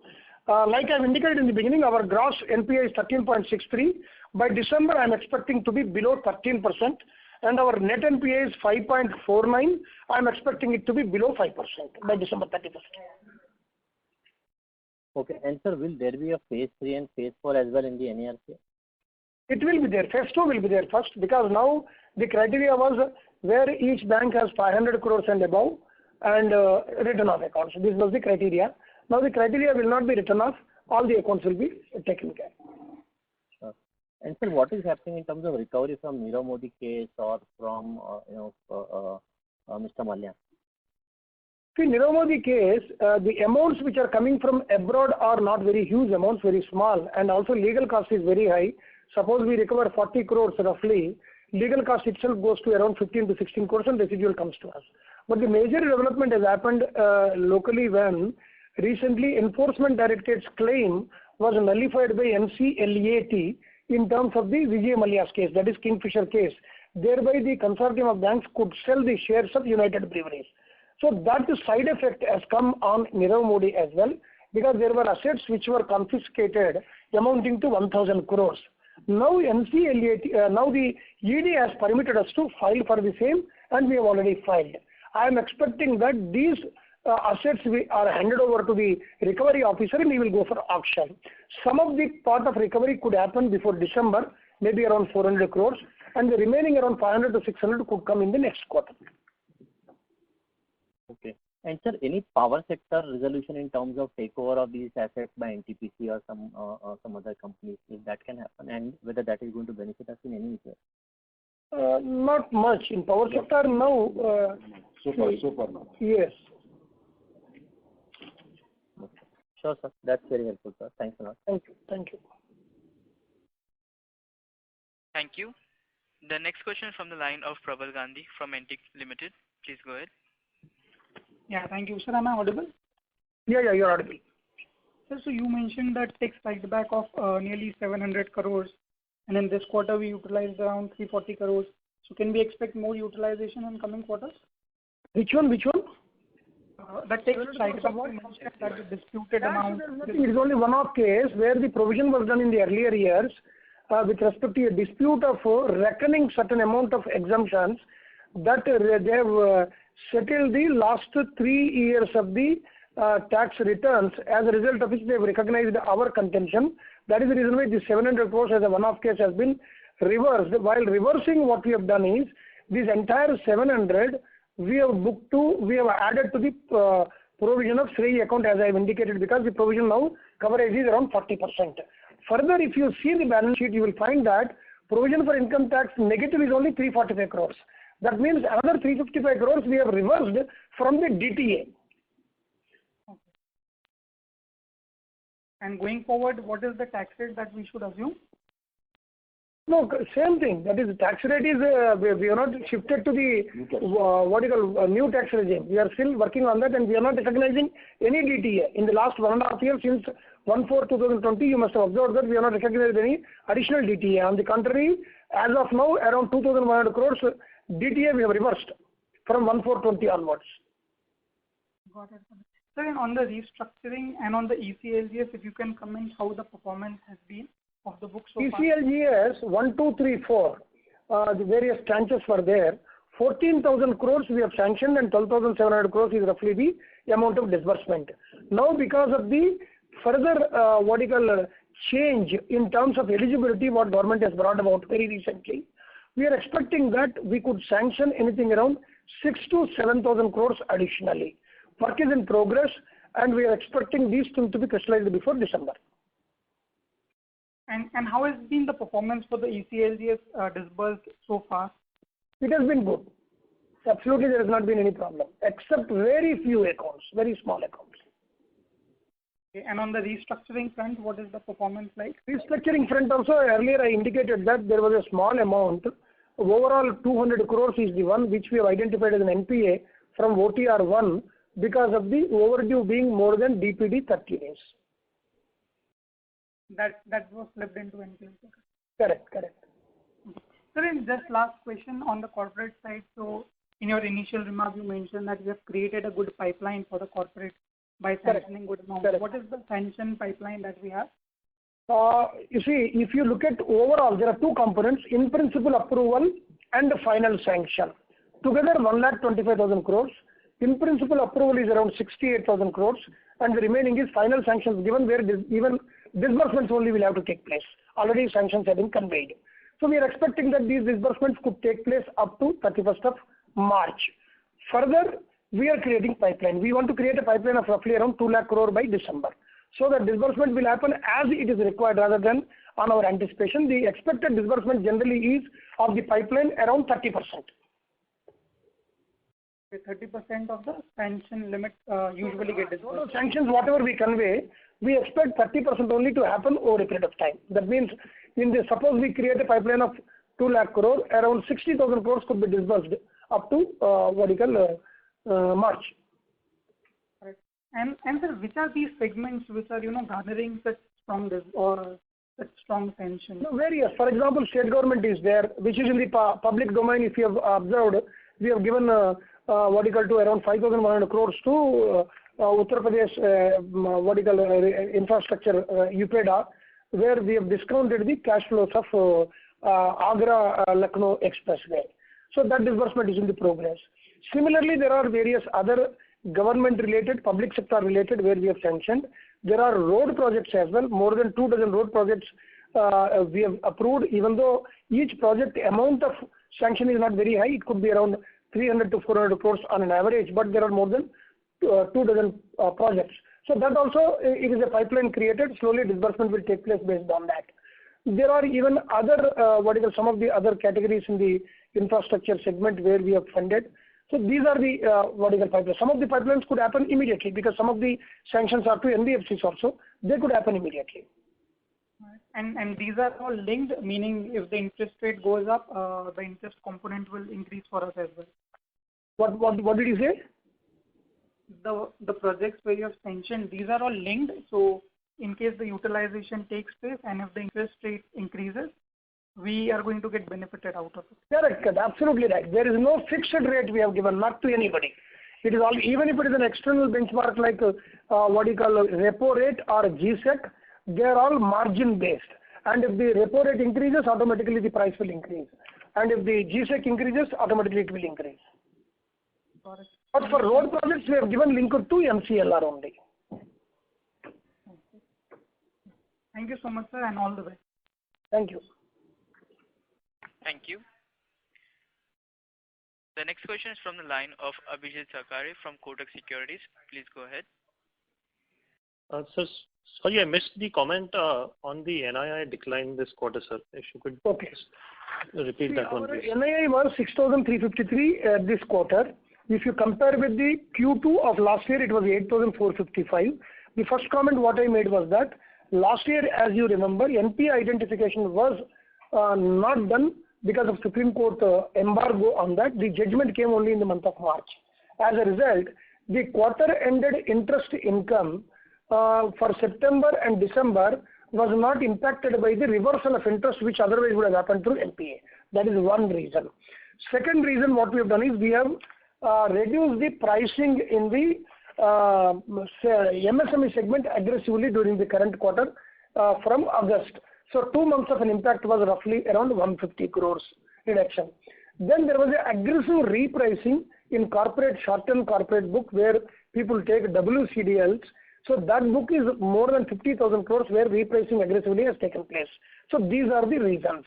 Like I've indicated in the beginning, our gross NPA is 13.63. By December, I'm expecting to be below 13%, and our net NPA is 5.49. I'm expecting it to be below 5% by December 31st. Okay. And sir, will there be a phase 3 and phase 4 as well in the NARCL? It will be there. Phase 2 will be there first, because now the criteria was where each bank has 500 crores and above and written off accounts. This was the criteria. Now the criteria will not be written off. All the accounts will be taken care. Sure. And sir, what is happening in terms of recovery from Nirav Modi case or from Mr. Mallya? See, Nirav Modi case, the amounts which are coming from abroad are not very huge amounts, very small, and also legal cost is very high. Suppose we recover 40 crores roughly, legal cost itself goes to around 15 to 16 crores and residual comes to us. But the major development has happened locally when recently Enforcement Directorate's claim was nullified by NCLAT in terms of the Vijay Mallya's case, that is Kingfisher case. Thereby the consortium of banks could sell the shares of United Breweries. So that side effect has come on Nirav Modi as well, because there were assets which were confiscated amounting to 1,000 crores. Now NCLAT, now the ED has permitted us to file for the same, and we have already filed. I am expecting that these assets are handed over to the recovery officer and he will go for auction. Some of the part of recovery could happen before December, maybe around 400 crores, and the remaining around 500 to 600 could come in the next quarter. Okay. And sir, any power sector resolution in terms of takeover of these assets by NTPC or some other companies, if that can happen, and whether that is going to benefit us in any way? Not much in power sector now. So far now. Yes. Okay. Sure, sir. That's very helpful, sir. Thanks a lot. Thank you. Thank you. Thank you. The next question is from the line of Prabal Gandhi from Antique Limited. Please go ahead. Yeah, thank you. Sir, am I audible? Yeah, you're audible. Sir, so you mentioned that tech strike back of nearly 700 crores, and in this quarter we utilized around 340 crores. So can we expect more utilization in coming quarters? Which one? That tech strike back, you mentioned that the disputed amount. It is only one-off case where the provision was done in the earlier years with respect to a dispute of reckoning certain amount of exemptions that they have settled the last 3 years of the tax returns, as a result of which they have recognized our contention. That is the reason why the 700 crores as a one-off case has been reversed. While reversing, what we have done is this entire 700 we have added to the provision of Shrey account, as I have indicated, because the provision now coverage is around 40%. Further, if you see the balance sheet, you will find that provision for income tax negative is only 345 crores. That means another 355 crores we have reversed from the DTA. Okay. And going forward, what is the tax rate that we should assume? No, same thing. That is, the tax rate is, we are not shifted to the, new tax regime. We are still working on that, and we are not recognizing any DTA. In the last 1.5 years, since 1/4/2020, you must have observed that we are not recognizing any additional DTA. On the contrary, as of now, around 2,100 crores DTA we have reversed from 1/4/20 onwards. Got it. Sir, and on the restructuring and on the ECLGS, if you can comment how the performance has been of the book so far. ECLGS 1, 2, 3, 4, the various tranches were there. 14,000 crores we have sanctioned, and 12,700 crores is roughly the amount of disbursement. Now, because of the further change in terms of eligibility, what government has brought about very recently, we are expecting that we could sanction anything around 6,000 to 7,000 crores additionally. Work is in progress, and we are expecting these things to be crystallized before December. And how has been the performance for the ECLGS disbursed so far? It has been good. Absolutely, there has not been any problem, except very few accounts, very small accounts. Okay. And on the restructuring front, what is the performance like? Restructuring front also, earlier I indicated that there was a small amount. Overall 200 crores is the one which we have identified as an NPA from OTR 1 because of the overdue being more than DPD 30 days. That was slipped into NPA. Correct. Sir, and just last question on the corporate side. So in your initial remark, you mentioned that you have created a good pipeline for the corporate by sanctioning good amount. Correct. What is the sanction pipeline that we have? You see, if you look at overall, there are two components, in principle approval and final sanction. Together 1,25,000 crores. In principle approval is around 68,000 crores and the remaining is final sanctions given where even disbursements only will have to take place. Already sanctions have been conveyed. So we are expecting that these disbursements could take place up to 31st of March. Further, we are creating pipeline. We want to create a pipeline of roughly around 2 lakh crore by December. So the disbursement will happen as it is required rather than on our anticipation. The expected disbursement generally is of the pipeline around 30%. 30% of the sanction limit usually get disbursed. Sanctions, whatever we convey, we expect 30% only to happen over a period of time. That means, suppose we create a pipeline of 2 lakh crore, around 60,000 crores could be disbursed up to March. Right. And sir, which are these segments which are garnering such strong such strong tension? No, various. For example, state government is there, which is in the public domain. If you have observed, we have given to around 5,100 crores to Uttar Pradesh infrastructure UPEDA, where we have discounted the cash flows of Agra Lucknow Expressway. So that disbursement is in the progress. Similarly, there are various other government related, public sector related where we have sanctioned. There are road projects as well. More than 24 road projects we have approved, even though each project amount of sanction is not very high. It could be around 300 to 400 crores on an average, but there are more than 24 projects. So that also it is a pipeline created. Slowly disbursement will take place based on that. There are even other some of the other categories in the infrastructure segment where we have funded. So these are the pipelines. Some of the pipelines could happen immediately because some of the sanctions are to NBFCs also. They could happen immediately. And these are all linked, meaning if the interest rate goes up, the interest component will increase for us as well. What did you say? The projects where you have sanctioned, these are all linked. So in case the utilization takes place and if the interest rate increases, we are going to get benefited out of it. Correct. Absolutely right. There is no fixed rate we have given, not to anybody. It is all, even if it is an external benchmark like repo rate or GSEC, they are all margin based. And if the repo rate increases, automatically the price will increase. And if the GSEC increases, automatically it will increase. Got it. But for road projects, we have given link to MCLR only. Thank you so much, sir, and all the best. Thank you. Thank you. The next question is from the line of Abhijit Sakare from Kotak Securities. Please go ahead. Sir, sorry, I missed the comment on the NII decline this quarter, sir. If you could repeat that one, please. NII was 6,353 this quarter. If you compare with the Q2 of last year, it was 8,455. The first comment what I made was that last year, as you remember, NPA identification was not done because of Supreme Court embargo on that. The judgment came only in the month of March. As a result, the quarter-ended interest income for September and December was not impacted by the reversal of interest which otherwise would have happened through NPA. That is one reason. Second reason what we have done is we have reduced the pricing in the MSME segment aggressively during the current quarter from August. So 2 months of an impact was roughly around 150 crores reduction. Then there was an aggressive repricing in corporate, short-term corporate book where people take WCDLs. So that book is more than 50,000 crores where repricing aggressively has taken place. So these are the reasons.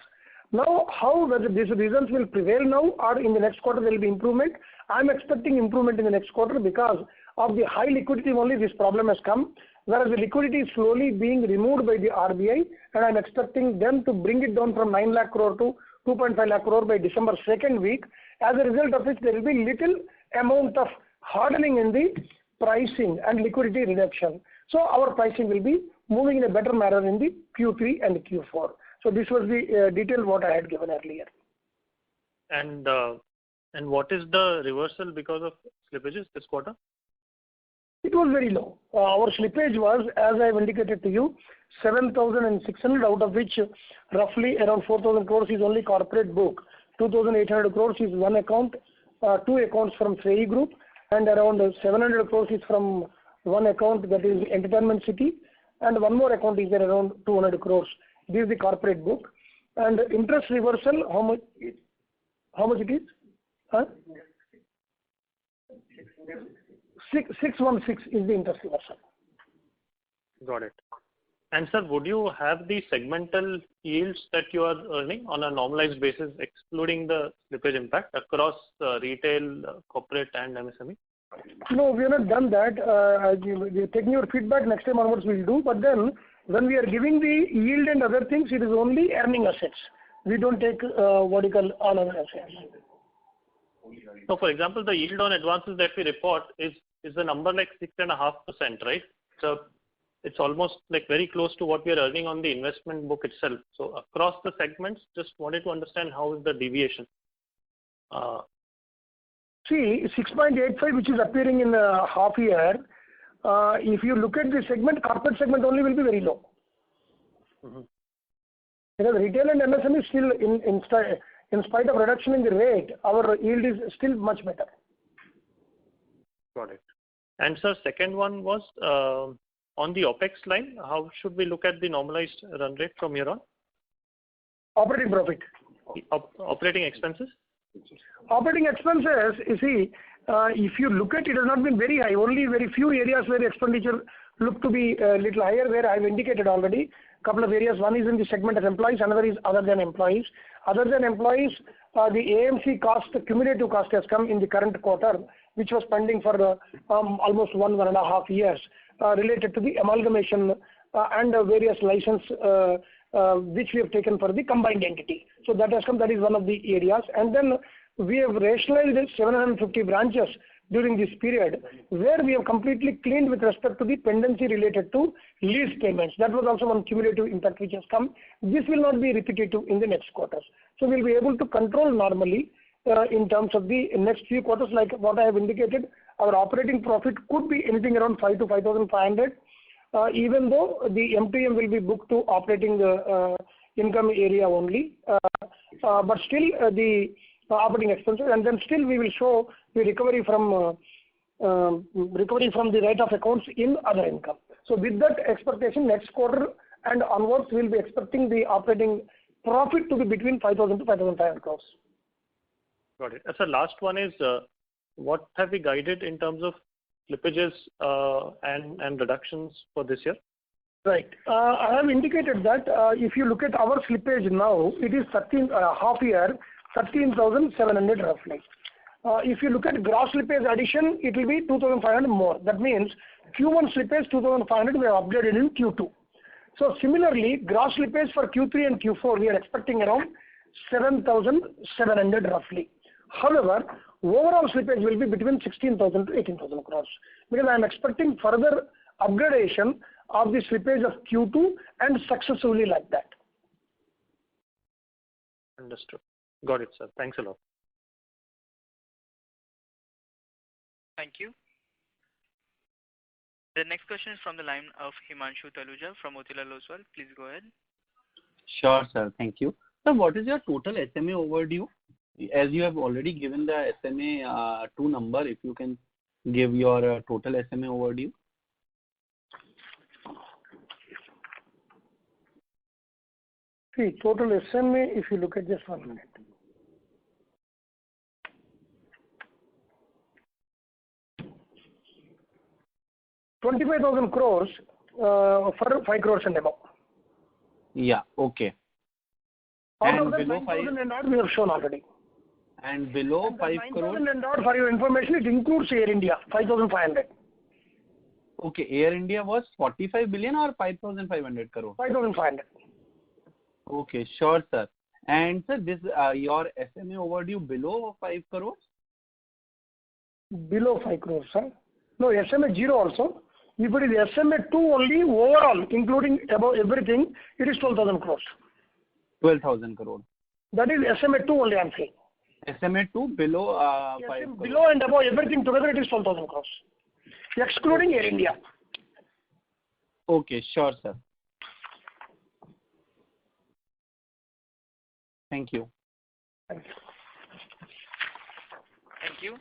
Now, whether these reasons will prevail now or in the next quarter there will be improvement, I am expecting improvement in the next quarter because of the high liquidity only this problem has come, whereas the liquidity is slowly being removed by the RBI and I am expecting them to bring it down from 9 lakh crore to 2.5 lakh crore by December second week, as a result of which there will be little amount of hardening in the pricing and liquidity reduction. So our pricing will be moving in a better manner in the Q3 and Q4. So this was the detail what I had given earlier. And what is the reversal because of slippages this quarter? It was very low. Our slippage was, as I have indicated to you, 7,600, out of which roughly around 4,000 crores is only corporate book. 2,800 crores is one account, two accounts from FEI Group, and around 700 crores is from one account, that is Entertainment City, and one more account is there around 200 crores. This is the corporate book. And interest reversal, how much it is? Huh? 616 is the interest reversal. Got it. And sir, would you have the segmental yields that you are earning on a normalized basis, excluding the slippage impact across retail, corporate, and MSME? No, we have not done that. We're taking your feedback, next time onwards we'll do. But then, when we are giving the yield and other things, it is only earning assets. We don't take what you call all other assets. So, for example, the yield on advances that we report is a number like 6.5%, right? So it's almost like very close to what we are earning on the investment book itself. So across the segments, just wanted to understand how is the deviation. See, 6.85, which is appearing in a half year, if you look at the segment, corporate segment only will be very low. Mm-hmm. Because retail and MSME is still, in spite of reduction in the rate, our yield is still much better. Got it. And sir, second one was on the OPEX line, how should we look at the normalized run rate from here on? Operating profit. Operating expenses? Operating expenses, you see, if you look at it, has not been very high. Only very few areas where expenditure look to be a little higher, where I have indicated already. Couple of areas. One is in the segment of employees, another is other than employees. Other than employees, the AMC cost, the cumulative cost has come in the current quarter, which was pending for almost 1.5 years, related to the amalgamation and various license which we have taken for the combined entity. So that has come, that is one of the areas. And then we have rationalized 750 branches during this period, where we have completely cleaned with respect to the pendency related to lease payments. That was also one cumulative impact which has come. This will not be repetitive in the next quarters. So we'll be able to control normally in terms of the next few quarters, like what I have indicated. Our operating profit could be anything around 5 to 5,500, even though the MTM will be booked to operating income area only. But still the operating expenses, and then still we will show the recovery from the write off accounts in other income. So with that expectation, next quarter and onwards, we will be expecting the operating profit to be between 5,000 to 5,500 crores. Got it. Sir, last one is, what have we guided in terms of slippages and reductions for this year? Right. I have indicated that if you look at our slippage now, it is half year, 13,700 roughly. If you look at gross slippage addition, it will be 2,500 more. That means Q1 slippage 2,500 we have upgraded in Q2. So similarly, gross slippage for Q3 and Q4 we are expecting around 7,700 roughly. However, overall slippage will be between 16,000 to 18,000 crores, because I am expecting further upgradation of the slippage of Q2 and successively like that. Understood. Got it, sir. Thanks a lot. Thank you. The next question is from the line of Himanshu Taluja from Motilal Oswal. Please go ahead. Sure, sir. Thank you. Sir, what is your total SMA overdue? As you have already given the SMA 2 number, if you can give your total SMA overdue. See, total SMA, if you look at just 1 minute. ₹25,000 crores for 5 crores and above. Yeah, okay. Out of that 9,000 and odd we have shown already. And below 5 crores? 9,000 and odd, for your information, it includes Air India, 5,500. Okay, Air India was 45 billion or 5,500 crores? 5,500. Okay, sure, sir. And sir, this your SMA overdue below 5 crores? Below 5 crores, sir. No, SMA 0 also. If it is SMA2 only, overall, including above everything, it is 12,000 crores. 12,000 crore. That is SMA2 only, I am saying. SMA2 below 5 crore. Below and above everything together, it is 12,000 crores, excluding Air India. Okay, sure, sir. Thank you. Thank you. Thank you.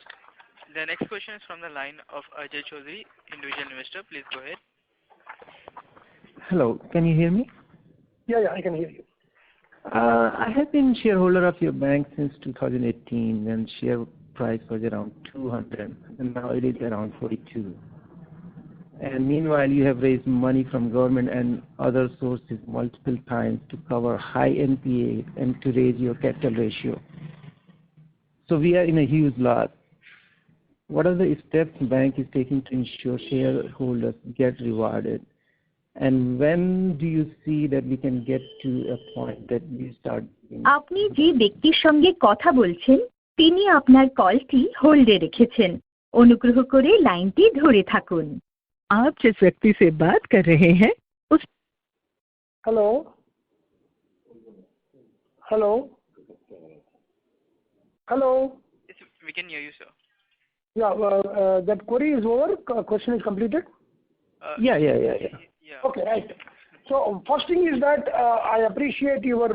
The next question is from the line of Ajay Chaudhary, individual investor. Please go ahead. Hello, can you hear me? Yeah, I can hear you. I have been shareholder of your bank since 2018 when share price was around 200 and now it is around 42. And meanwhile, you have raised money from government and other sources multiple times to cover high NPA and to raise your capital ratio. So we are in a huge loss. What are the steps the bank is taking to ensure shareholders get rewarded? And when do you see that we can get to a point that we start? আপনি যে ব্যক্তির সঙ্গে কথা বলছেন তিনি আপনার কলটি হোল্ডে রেখেছেন অনুগ্রহ করে লাইনটি ধরে থাকুন आप जिस व्यक्ति से बात कर रहे हैं उस Hello. Yes, we can hear you, sir. Yeah, that query is over. Question is completed. Yeah. Okay, right. So first thing is that I appreciate your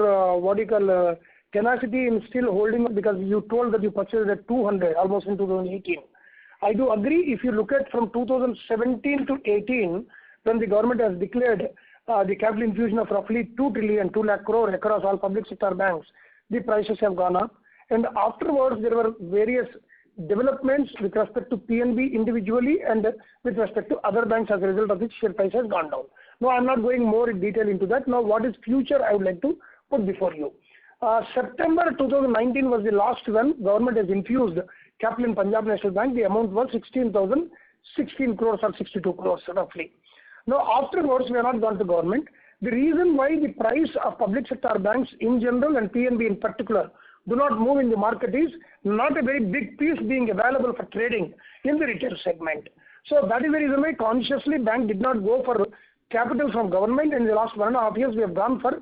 tenacity in still holding, because you told that you purchased at 200 almost in 2018. I do agree. If you look at from 2017 to 18, when the government has declared the capital infusion of roughly 2 trillion, 2 lakh crore across all public sector banks, the prices have gone up. And afterwards, there were various developments with respect to PNB individually and with respect to other banks, as a result of which share price has gone down. Now, I'm not going more in detail into that. Now, what is future, I would like to put before you. September 2019 was the last when government has infused capital in Punjab National Bank. The amount was 16 crores or 62 crores roughly. Now, afterwards, we have not gone to government. The reason why the price of public sector banks in general and PNB in particular do not move in the market is not a very big piece being available for trading in the retail segment. So that is the reason why consciously bank did not go for capital from government. In the last 1.5 years, we have gone for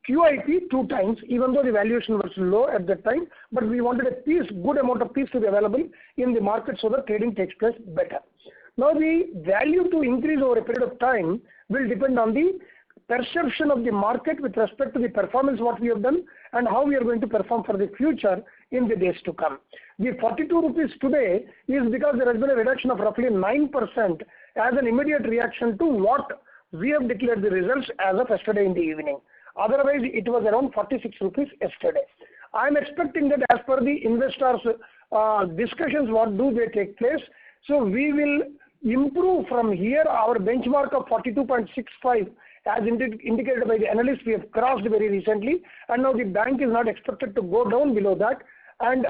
QIP 2 times, even though the valuation was low at that time, but we wanted a good amount of piece to be available in the market so that trading takes place better. Now the value to increase over a period of time will depend on the perception of the market with respect to the performance what we have done and how we are going to perform for the future in the days to come. The 42 rupees today is because there has been a reduction of roughly 9% as an immediate reaction to what we have declared the results as of yesterday in the evening. Otherwise, it was around 46 rupees yesterday. I am expecting that as per the investors' discussions, what do they take place? So we will improve from here. Our benchmark of 42.65, as indicated by the analysts, we have crossed very recently, and now the bank is not expected to go down below that. And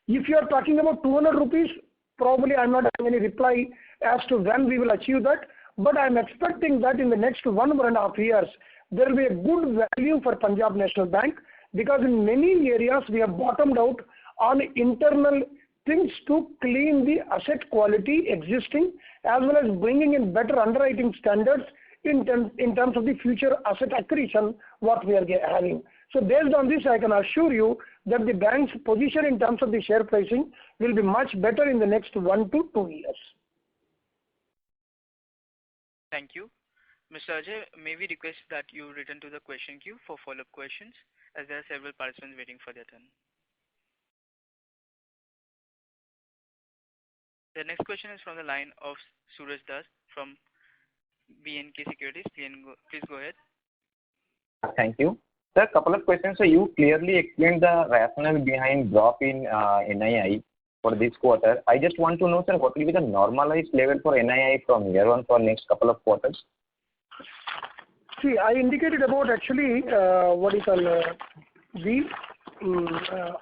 if you are talking about 200 rupees, probably I am not having any reply as to when we will achieve that, but I am expecting that in the next 1.5 years, there will be a good value for Punjab National Bank, because in many areas we have bottomed out on internal things to clean the asset quality existing, as well as bringing in better underwriting standards in terms of the future asset accretion what we are having. So based on this, I can assure you that the bank's position in terms of the share pricing will be much better in the next 1 to 2 years. Thank you. Mr. Ajay, may we request that you return to the question queue for follow-up questions, as there are several participants waiting for their turn. The next question is from the line of Suraj Das from BNK Securities. Please go ahead. Thank you. Sir, a couple of questions. So you clearly explained the rationale behind drop in NII for this quarter. I just want to know, sir, what will be the normalized level for NII from here on for next couple of quarters? See, I indicated about actually the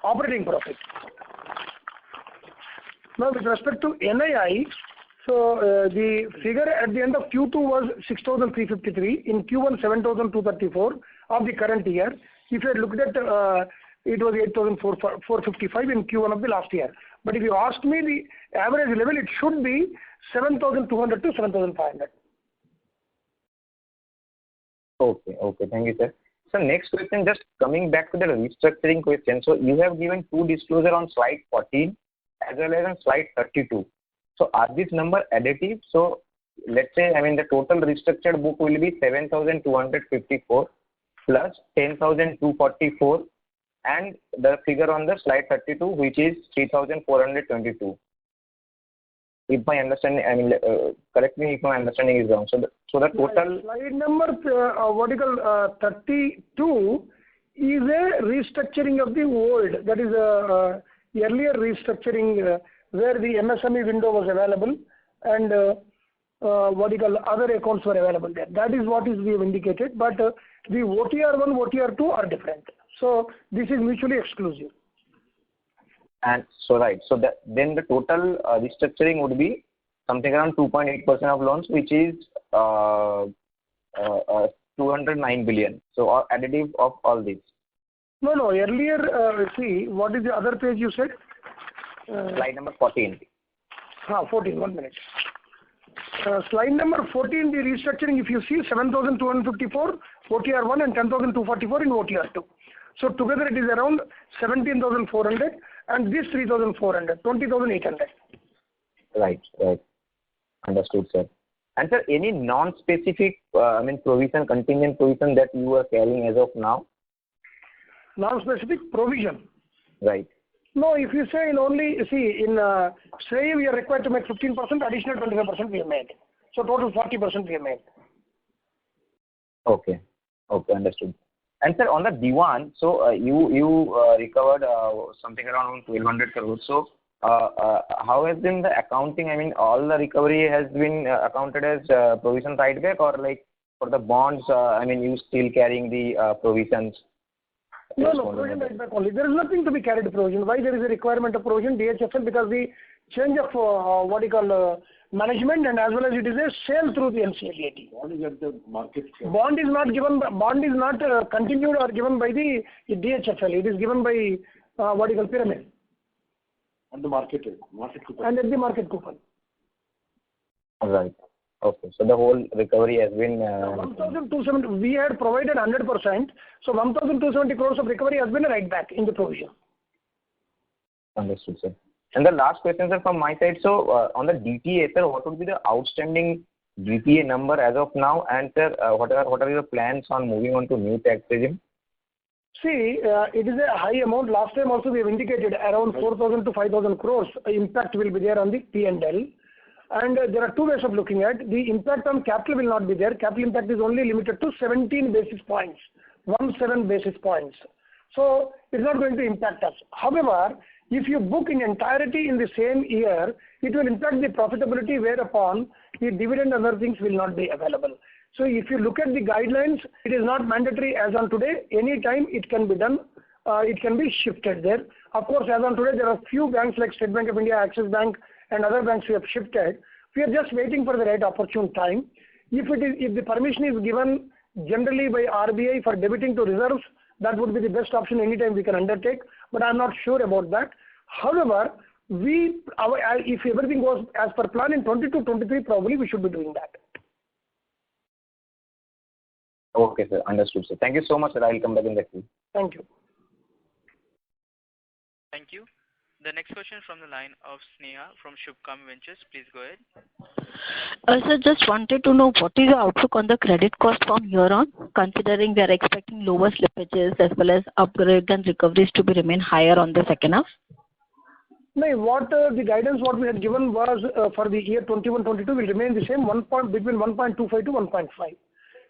operating profit. Now, with respect to NII, so the figure at the end of Q2 was 6,353, in Q1 7,234 of the current year. If you had looked at it was 8,455 in Q1 of the last year. But if you ask me the average level, it should be 7,200 to 7,500. Okay. Thank you, sir. So next question, just coming back to the restructuring question. So you have given two disclosure on slide 14 as well as on slide 32. So are these number additive? So let's say, the total restructured book will be 7,254 plus 10,244 and the figure on the slide 32, which is 3,422. If my understanding, correct me if my understanding is wrong. So the total slide number 32 is a restructuring of the old. That is earlier restructuring where the MSME window was available and other accounts were available there. That is what we have indicated. But the OTR 1, OTR 2 are different. So this is mutually exclusive. And so right. So then the total restructuring would be something around 2.8% of loans, which is 209 billion. So additive of all these. No. Earlier, see, what is the other page you said? Slide number 14. 14. 1 minute. Slide number 14, the restructuring, if you see 7,254 OTR 1 and 10,244 in OTR 2. So together it is around 17,400 and this 3,400, 20,800. Right. Understood, sir. And sir, any non-specific, provision, contingent provision that you are carrying as of now? Non-specific provision? Right. No, if you say in Shrey we are required to make 15%, additional 25% we have made. So total 40% we have made. Okay, understood. And sir, on the Diwan, so you recovered something around 1,200 crores. So how has been the accounting? All the recovery has been accounted as provision write back, or like for the bonds, you still carrying the provisions? No, provision write back only. There is nothing to be carried provision. Why there is a requirement of provision? DHFL, because the change of management and as well as it is a sale through the NCLAT. Bond is at the market. Bond is not continued or given by the DHFL. It is given by pyramid. And the market coupon. And at the market coupon. Right. Okay. So the whole recovery has been 1,270. We had provided 100%. So 1,270 crores of recovery has been a write back in the provision. Understood, sir. And the last question, sir, from my side. So on the DTA, sir, what would be the outstanding DTA number as of now? And sir, what are your plans on moving on to new tax regime? See, it is a high amount. Last time also we have indicated around 4,000 to 5,000 crores impact will be there on the P&L. And there are two ways of looking at. The impact on capital will not be there. Capital impact is only limited to 17 basis points, 17 basis points. So it's not going to impact us. However, if you book in entirety in the same year, it will impact the profitability, whereupon the dividend and other things will not be available. So if you look at the guidelines, it is not mandatory as on today. Any time it can be done, it can be shifted there. Of course, as on today, there are few banks like State Bank of India, Axis Bank, and other banks we have shifted. We are just waiting for the right opportune time. If the permission is given generally by RBI for debiting to reserves, that would be the best option anytime we can undertake. But I am not sure about that. However, if everything goes as per plan in 22-23, probably we should be doing that. Okay, sir. Understood, sir. Thank you so much, sir. I will come back in the queue. Thank you. Thank you. The next question from the line of Sneha from Shubhkam Ventures. Please go ahead. Sir, just wanted to know what is your outlook on the credit cost from here on, considering we are expecting lower slippages as well as upgrade and recoveries to remain higher on the second half? No, the guidance what we had given was for the year 21-22 will remain the same, between 1.25 to 1.5.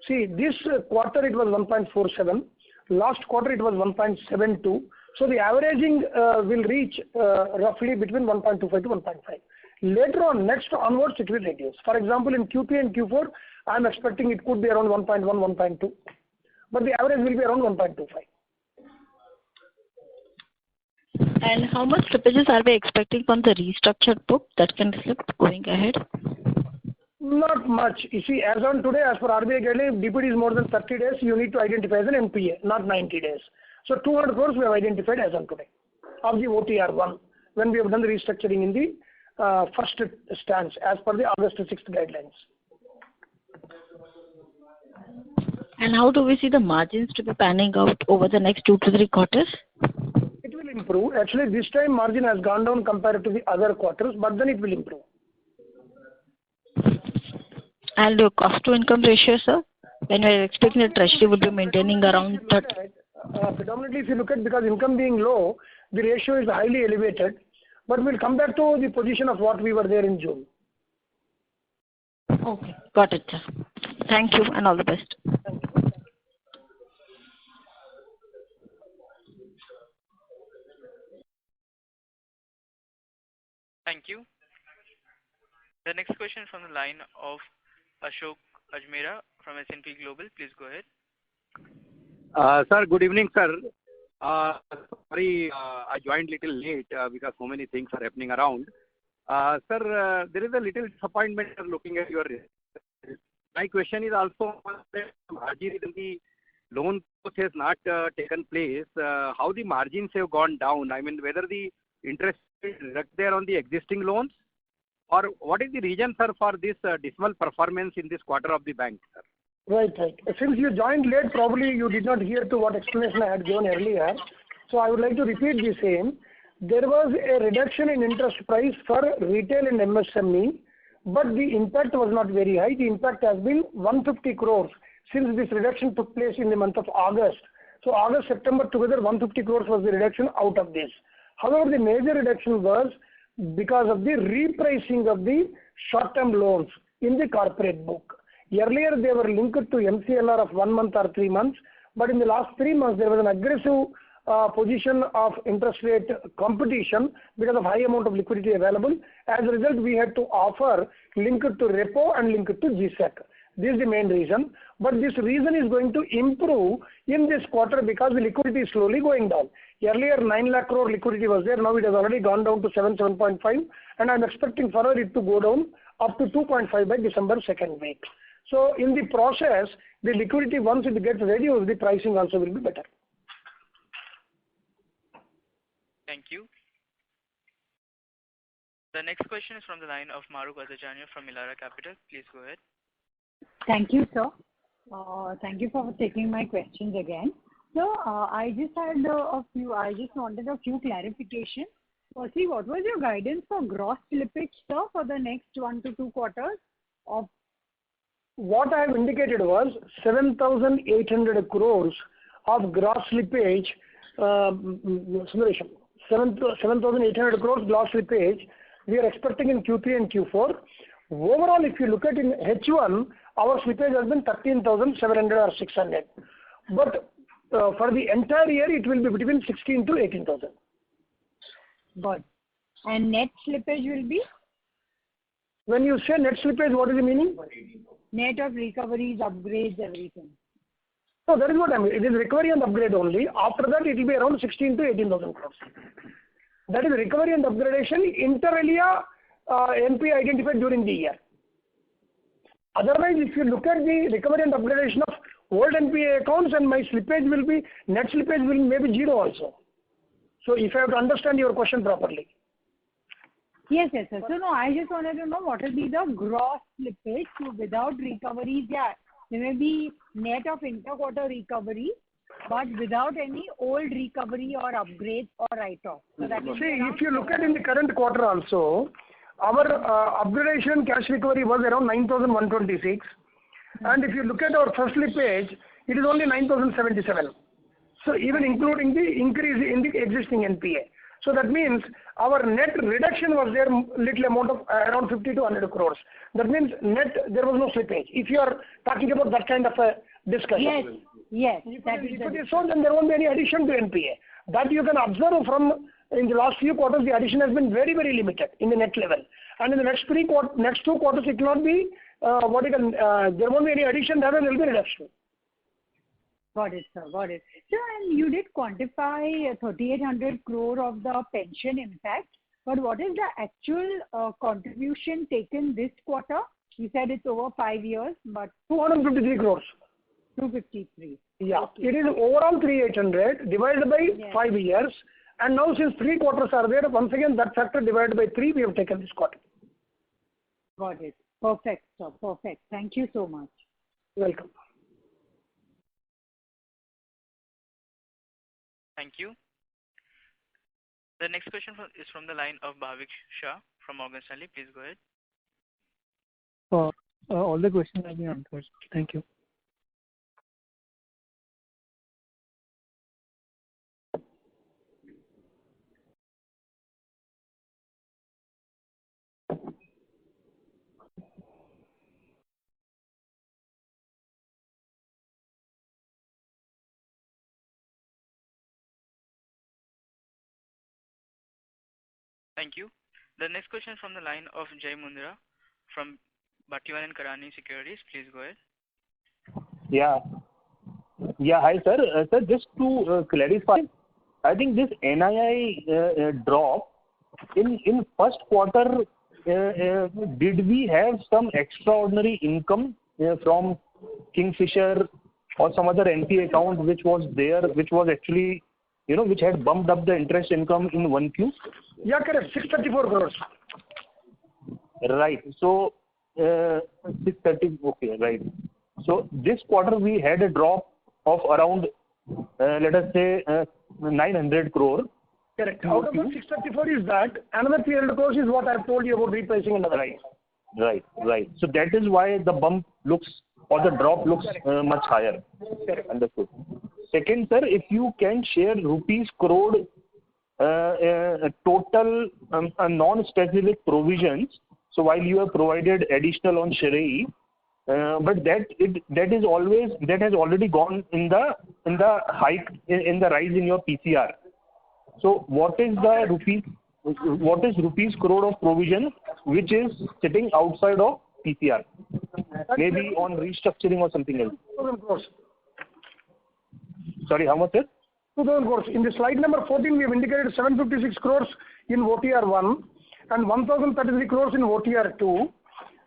See, this quarter it was 1.47. Last quarter it was 1.72. So the averaging will reach roughly between 1.25 to 1.5. Later on, next onwards, it will reduce. For example, in Q3 and Q4, I am expecting it could be around 1.1, 1.2. But the average will be around 1.25. And how much slippages are we expecting from the restructured book that can slip going ahead? Not much. You see, as on today, as per RBI guideline, if DPD is more than 30 days, you need to identify as an NPA, not 90 days. So 200 crores we have identified as on today of the OTR 1 when we have done the restructuring in the first stance as per the August 6th guidelines. And how do we see the margins to be panning out over the next 2 to 3 quarters? It will improve. Actually, this time margin has gone down compared to the other quarters, but then it will improve. And your cost to income ratio, sir? When we are expecting the treasury would be maintaining around 30. Predominantly, if you look at, because income being low, the ratio is highly elevated. But we'll come back to the position of what we were there in June. Okay, got it, sir. Thank you and all the best. Thank you. The next question is from the line of Ashok Ajmera from S&P Global. Please go ahead. Sir, good evening, sir. Sorry, I joined little late because so many things are happening around. Sir, there is a little disappointment looking at your results. My question is also margin in the loan growth has not taken place. How the margins have gone down? I mean, whether the interest is there on the existing loans, or what is the reason, sir, for this dismal performance in this quarter of the bank, sir? Right. Since you joined late, probably you did not hear to what explanation I had given earlier. So I would like to repeat the same. There was a reduction in interest price for retail and MSME, but the impact was not very high. The impact has been 150 crores since this reduction took place in the month of August. So August, September together, 150 crores was the reduction out of this. However, the major reduction was because of the repricing of the short-term loans in the corporate book. Earlier, they were linked to MCLR of 1 month or 3 months, but in the last 3 months, there was an aggressive position of interest rate competition because of high amount of liquidity available. As a result, we had to offer linked to repo and linked to GSEC. This is the main reason. But this reason is going to improve in this quarter because the liquidity is slowly going down. Earlier, 9 lakh crore liquidity was there. Now it has already gone down to 7.5, and I'm expecting further it to go down up to 2.5 by December second week. So in the process, the liquidity, once it gets reduced, the pricing also will be better. Thank you. The next question is from the line of Mahrukh Adajania from Elara Capital. Please go ahead. Thank you, sir. Thank you for taking my questions again. So I just wanted a few clarifications. Firstly, what was your guidance for gross slippage, sir, for the next 1 to 2 quarters? What I have indicated was 7,800 crores of gross slippage. 7,800 crores gross slippage we are expecting in Q3 and Q4. Overall, if you look at in H1, our slippage has been 13,700 or 600. But for the entire year, it will be between 16 to 18,000. Good. And net slippage will be? When you say net slippage, what is the meaning? Net of recoveries, upgrades, everything. So that is what I mean. It is recovery and upgrade only. After that, it will be around 16 to 18,000 crores. That is recovery and upgradation inter alia NPA identified during the year. Otherwise, if you look at the recovery and upgradation of old NPA accounts, and my slippage will be, net slippage will maybe 0 also. So if I have to understand your question properly. Yes, sir. So no, I just wanted to know what will be the gross slippage. So without recoveries, yeah, there may be net of inter-quarter recovery, but without any old recovery or upgrades or write-off. So that is if you look at in the current quarter also, our upgradation cash recovery was around 9,126. And if you look at our first slippage, it is only 9,077. So even including the increase in the existing NPA. So that means our net reduction was there little amount of around 50 to 100 crores. That means net, there was no slippage. If you are talking about that kind of a discussion. Yes. If it is so, then there won't be any addition to NPA. That you can observe from in the last few quarters, the addition has been very, very limited in the net level. And in the next 2 quarters, it will not be, there won't be any addition, there will be reduction. Got it, sir. Got it. So, and you did quantify 3,800 crore of the pension impact, but what is the actual contribution taken this quarter? You said it's over 5 years, but 253 crores. 253. Yeah, okay. It is overall 3,800 divided by 5 years, and now since 3 quarters are there, once again that factor divided by 3 we have taken this quarter. Got it. Perfect, sir. Perfect. Thank you so much. Welcome. Thank you. The next question is from the line of Bhavik Shah from Morgan Stanley. Please go ahead. All the questions have been answered. Thank you. Thank you. The next question is from the line of Jay Mundra from Batlivala and Karani Securities. Please go ahead. Yeah. Hi, sir. Sir, just to clarify, I think this NII drop in first quarter, did we have some extraordinary income from Kingfisher or some other NPA account which was there, which was actually, which had bumped up the interest income in 1Q? Yeah, correct. 634 crores. Right. So, 630, okay, right. So, this quarter we had a drop of around, let us say, 900 crore. Correct. Out of the 634 is that. Another 300 crores is what I have told you about repricing and other. Right. So, that is why the bump looks, or the drop looks much higher. Correct. Understood. Second, sir, if you can share rupees crore total non-specific provisions. So while you have provided additional on Sharei, but that has already gone in the hike in the rise in your PCR. So what is rupees crore of provision which is sitting outside of PCR? Maybe on restructuring or something else. 2,000 crores. Sorry, how much, sir? 2,000 crores. In the slide number 14, we have indicated 756 crores in OTR 1 and 1,033 crores in OTR 2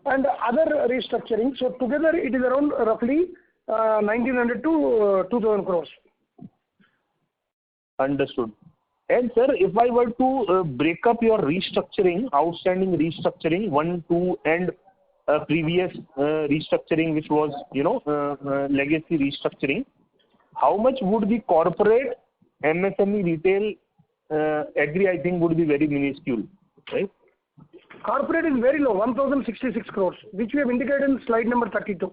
and other restructuring. So together it is around roughly 1,900 to 2,000 crores. Understood. And sir, if I were to break up your restructuring, outstanding restructuring, 1, 2 and previous restructuring which was, legacy restructuring, how much would the corporate, MSME, retail, agri, I think would be very minuscule, right? Corporate is very low, 1,066 crores, which we have indicated in slide number 32.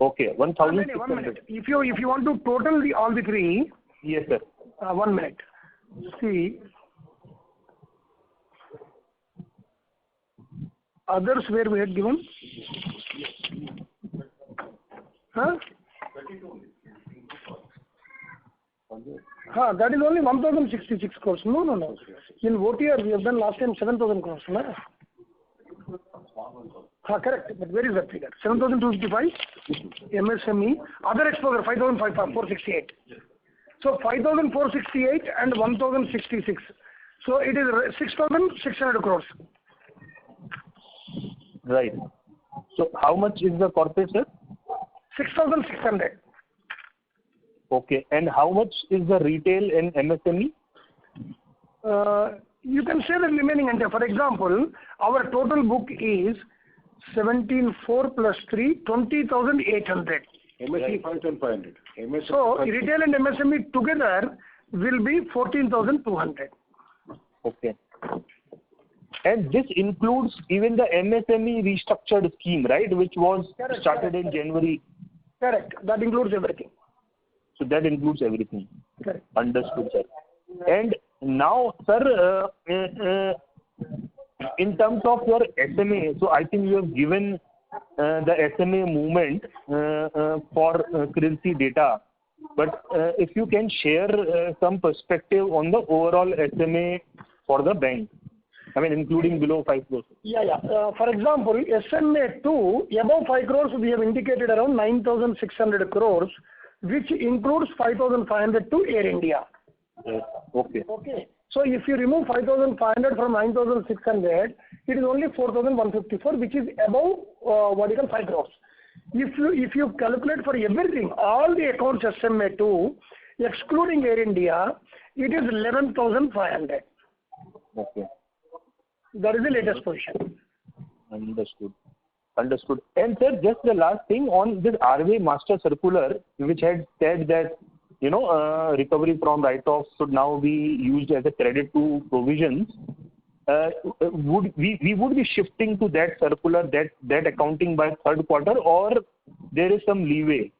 Okay, 1,600. 1 minute. If you want to total all the three. Yes, sir. 1 minute. See, others where we had given. Huh? That is only 1,066 crores. No. In OTR we have done last time 7,000 crores. No? Correct. But where is that figure? 7,255. MSME. Other exposure 5,468. So 5,468 and 1,066. So it is 6,600 crores. Right. So how much is the corporate, sir? 6,600. Okay. And how much is the retail and MSME? You can say the remaining entire. For example, our total book is 17,4 plus 3, 20,800. MSME 5,500. So retail and MSME together will be 14,200. Okay. And this includes even the MSME restructured scheme, right, which was started in January. Correct. That includes everything. So that includes everything. Correct. Understood, sir. And now, sir, in terms of your SMA, so I think you have given the SMA movement for currency data. But if you can share some perspective on the overall SMA for the bank, I mean, including below 5 crores. Yeah. For example, SMA 2, above 5 crores, we have indicated around 9,600 crores, which includes 5,500 to Air India. Okay. So if you remove 5,500 from 9,600, it is only 4,154, which is above 5 crores. If you calculate for everything, all the accounts SMA 2, excluding Air India, it is 11,500. Okay. That is the latest position. Understood. And sir, just the last thing on this RBI Master Circular, which had said that recovery from write-offs should now be used as a credit to provisions, we would be shifting to that circular, that accounting by third quarter, or there is some leeway?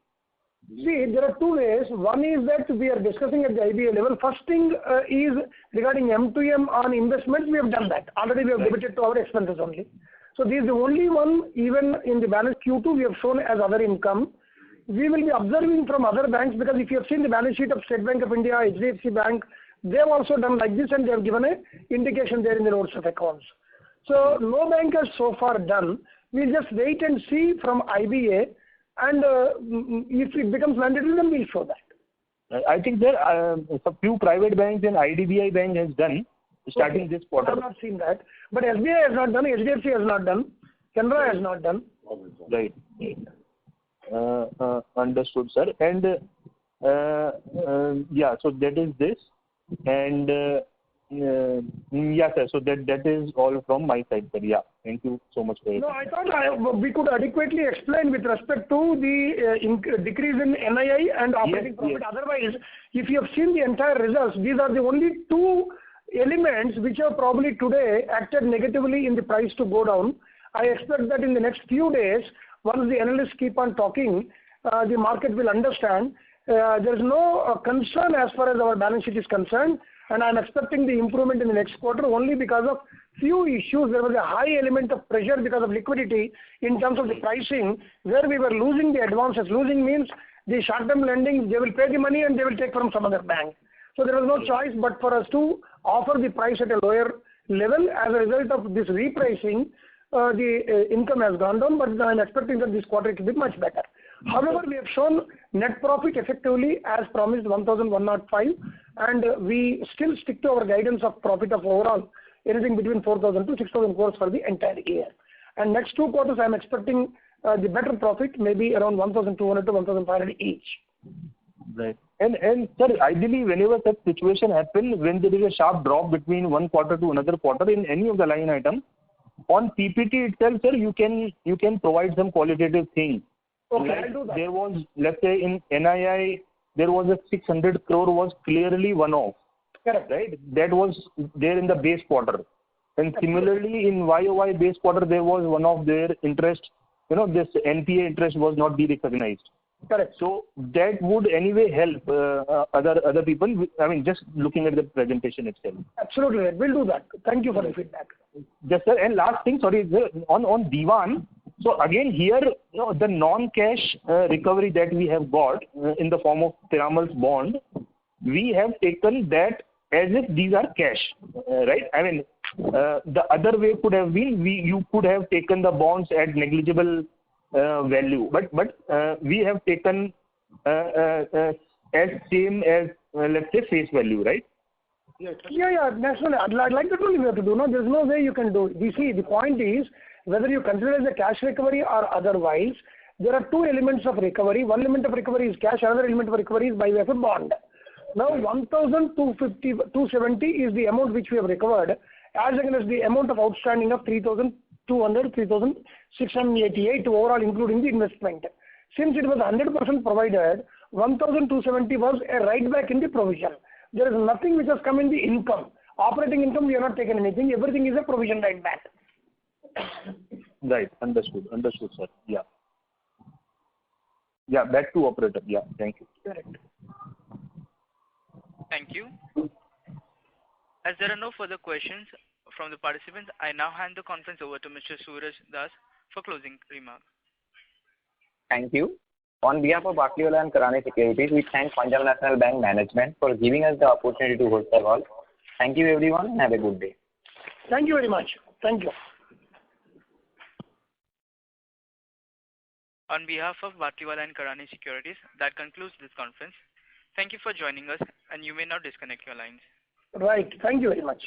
See, there are two ways. One is that we are discussing at the IBA level. First thing is regarding M2M on investments, we have done that. Already we have debited to our expenses only. So this is the only one, even in the balance Q2, we have shown as other income. We will be observing from other banks, because if you have seen the balance sheet of State Bank of India, HDFC Bank, they have also done like this, and they have given a indication there in the notes of accounts. So no bank has so far done. We'll just wait and see from IBA, and if it becomes mandatory, then we'll show that. I think there are a few private banks, and IDBI Bank has done starting this quarter. I have not seen that. But SBI has not done, HDFC has not done, Canara has not done. Right. Understood, sir. And so that is this. And sir. So that is all from my side, sir. Yeah. Thank you so much for it. No, I thought we could adequately explain with respect to the decrease in NII and operating profit. Yes. Otherwise, if you have seen the entire results, these are the only two elements which have probably today acted negatively in the price to go down. I expect that in the next few days, once the analysts keep on talking, the market will understand. There is no concern as far as our balance sheet is concerned, and I am expecting the improvement in the next quarter only because of few issues. There was a high element of pressure because of liquidity in terms of the pricing, where we were losing the advances. Losing means the short-term lending, they will pay the money and they will take from some other bank. So there was no choice but for us to offer the price at a lower level. As a result of this repricing, the income has gone down, but I am expecting that this quarter it will be much better. However, we have shown net profit effectively as promised 1,105, and we still stick to our guidance of profit of overall anything between 4,000 to 6,000 crores for the entire year. And next 2 quarters I am expecting the better profit, maybe around 1,200 to 1,500 each. Right. And sir, ideally, whenever such situation happens, when there is a sharp drop between one quarter to another quarter in any of the line item, on PPT itself, sir, you can provide some qualitative things. Okay, like I'll do that. There was, let's say, in NII, there was a 600 crore was clearly one-off. Correct. Right? That was there in the base quarter. And similarly, in YOY base quarter, there was one of their interest, this NPA interest was not de-recognized. Correct. So that would anyway help other people. I mean, just looking at the presentation itself. Absolutely, we'll do that. Thank you for the feedback. Yes, sir. And last thing, sorry, on Diwan. So again, here, the non-cash recovery that we have got in the form of Piramal's bond, we have taken that as if these are cash, right? I mean, the other way could have been you could have taken the bonds at negligible value, but we have taken as same as let's say face value, right? Yeah, naturally. Like that only we have to do. No, there's no way you can do it. You see, the point is whether you consider it as a cash recovery or otherwise. There are two elements of recovery. One element of recovery is cash. Another element of recovery is by way of a bond. Now, 1,270 is the amount which we have recovered, as against the amount of outstanding of 3,200, 3,688 overall, including the investment. Since it was 100% provided, 1,270 was a write back in the provision. There is nothing which has come in the income. Operating income, we have not taken anything. Everything is a provision write back. Right. Understood, sir. Yeah. Yeah, back to operator. Yeah, thank you. Correct. Thank you. As there are no further questions from the participants, I now hand the conference over to Mr. Suraj Das for closing remarks. Thank you. On behalf of Batlivala and Karani Securities, we thank Punjab National Bank management for giving us the opportunity to host the call. Thank you everyone and have a good day. Thank you very much. Thank you. On behalf of Batlivala and Karani Securities, that concludes this conference. Thank you for joining us, and you may now disconnect your lines. Right. Thank you very much.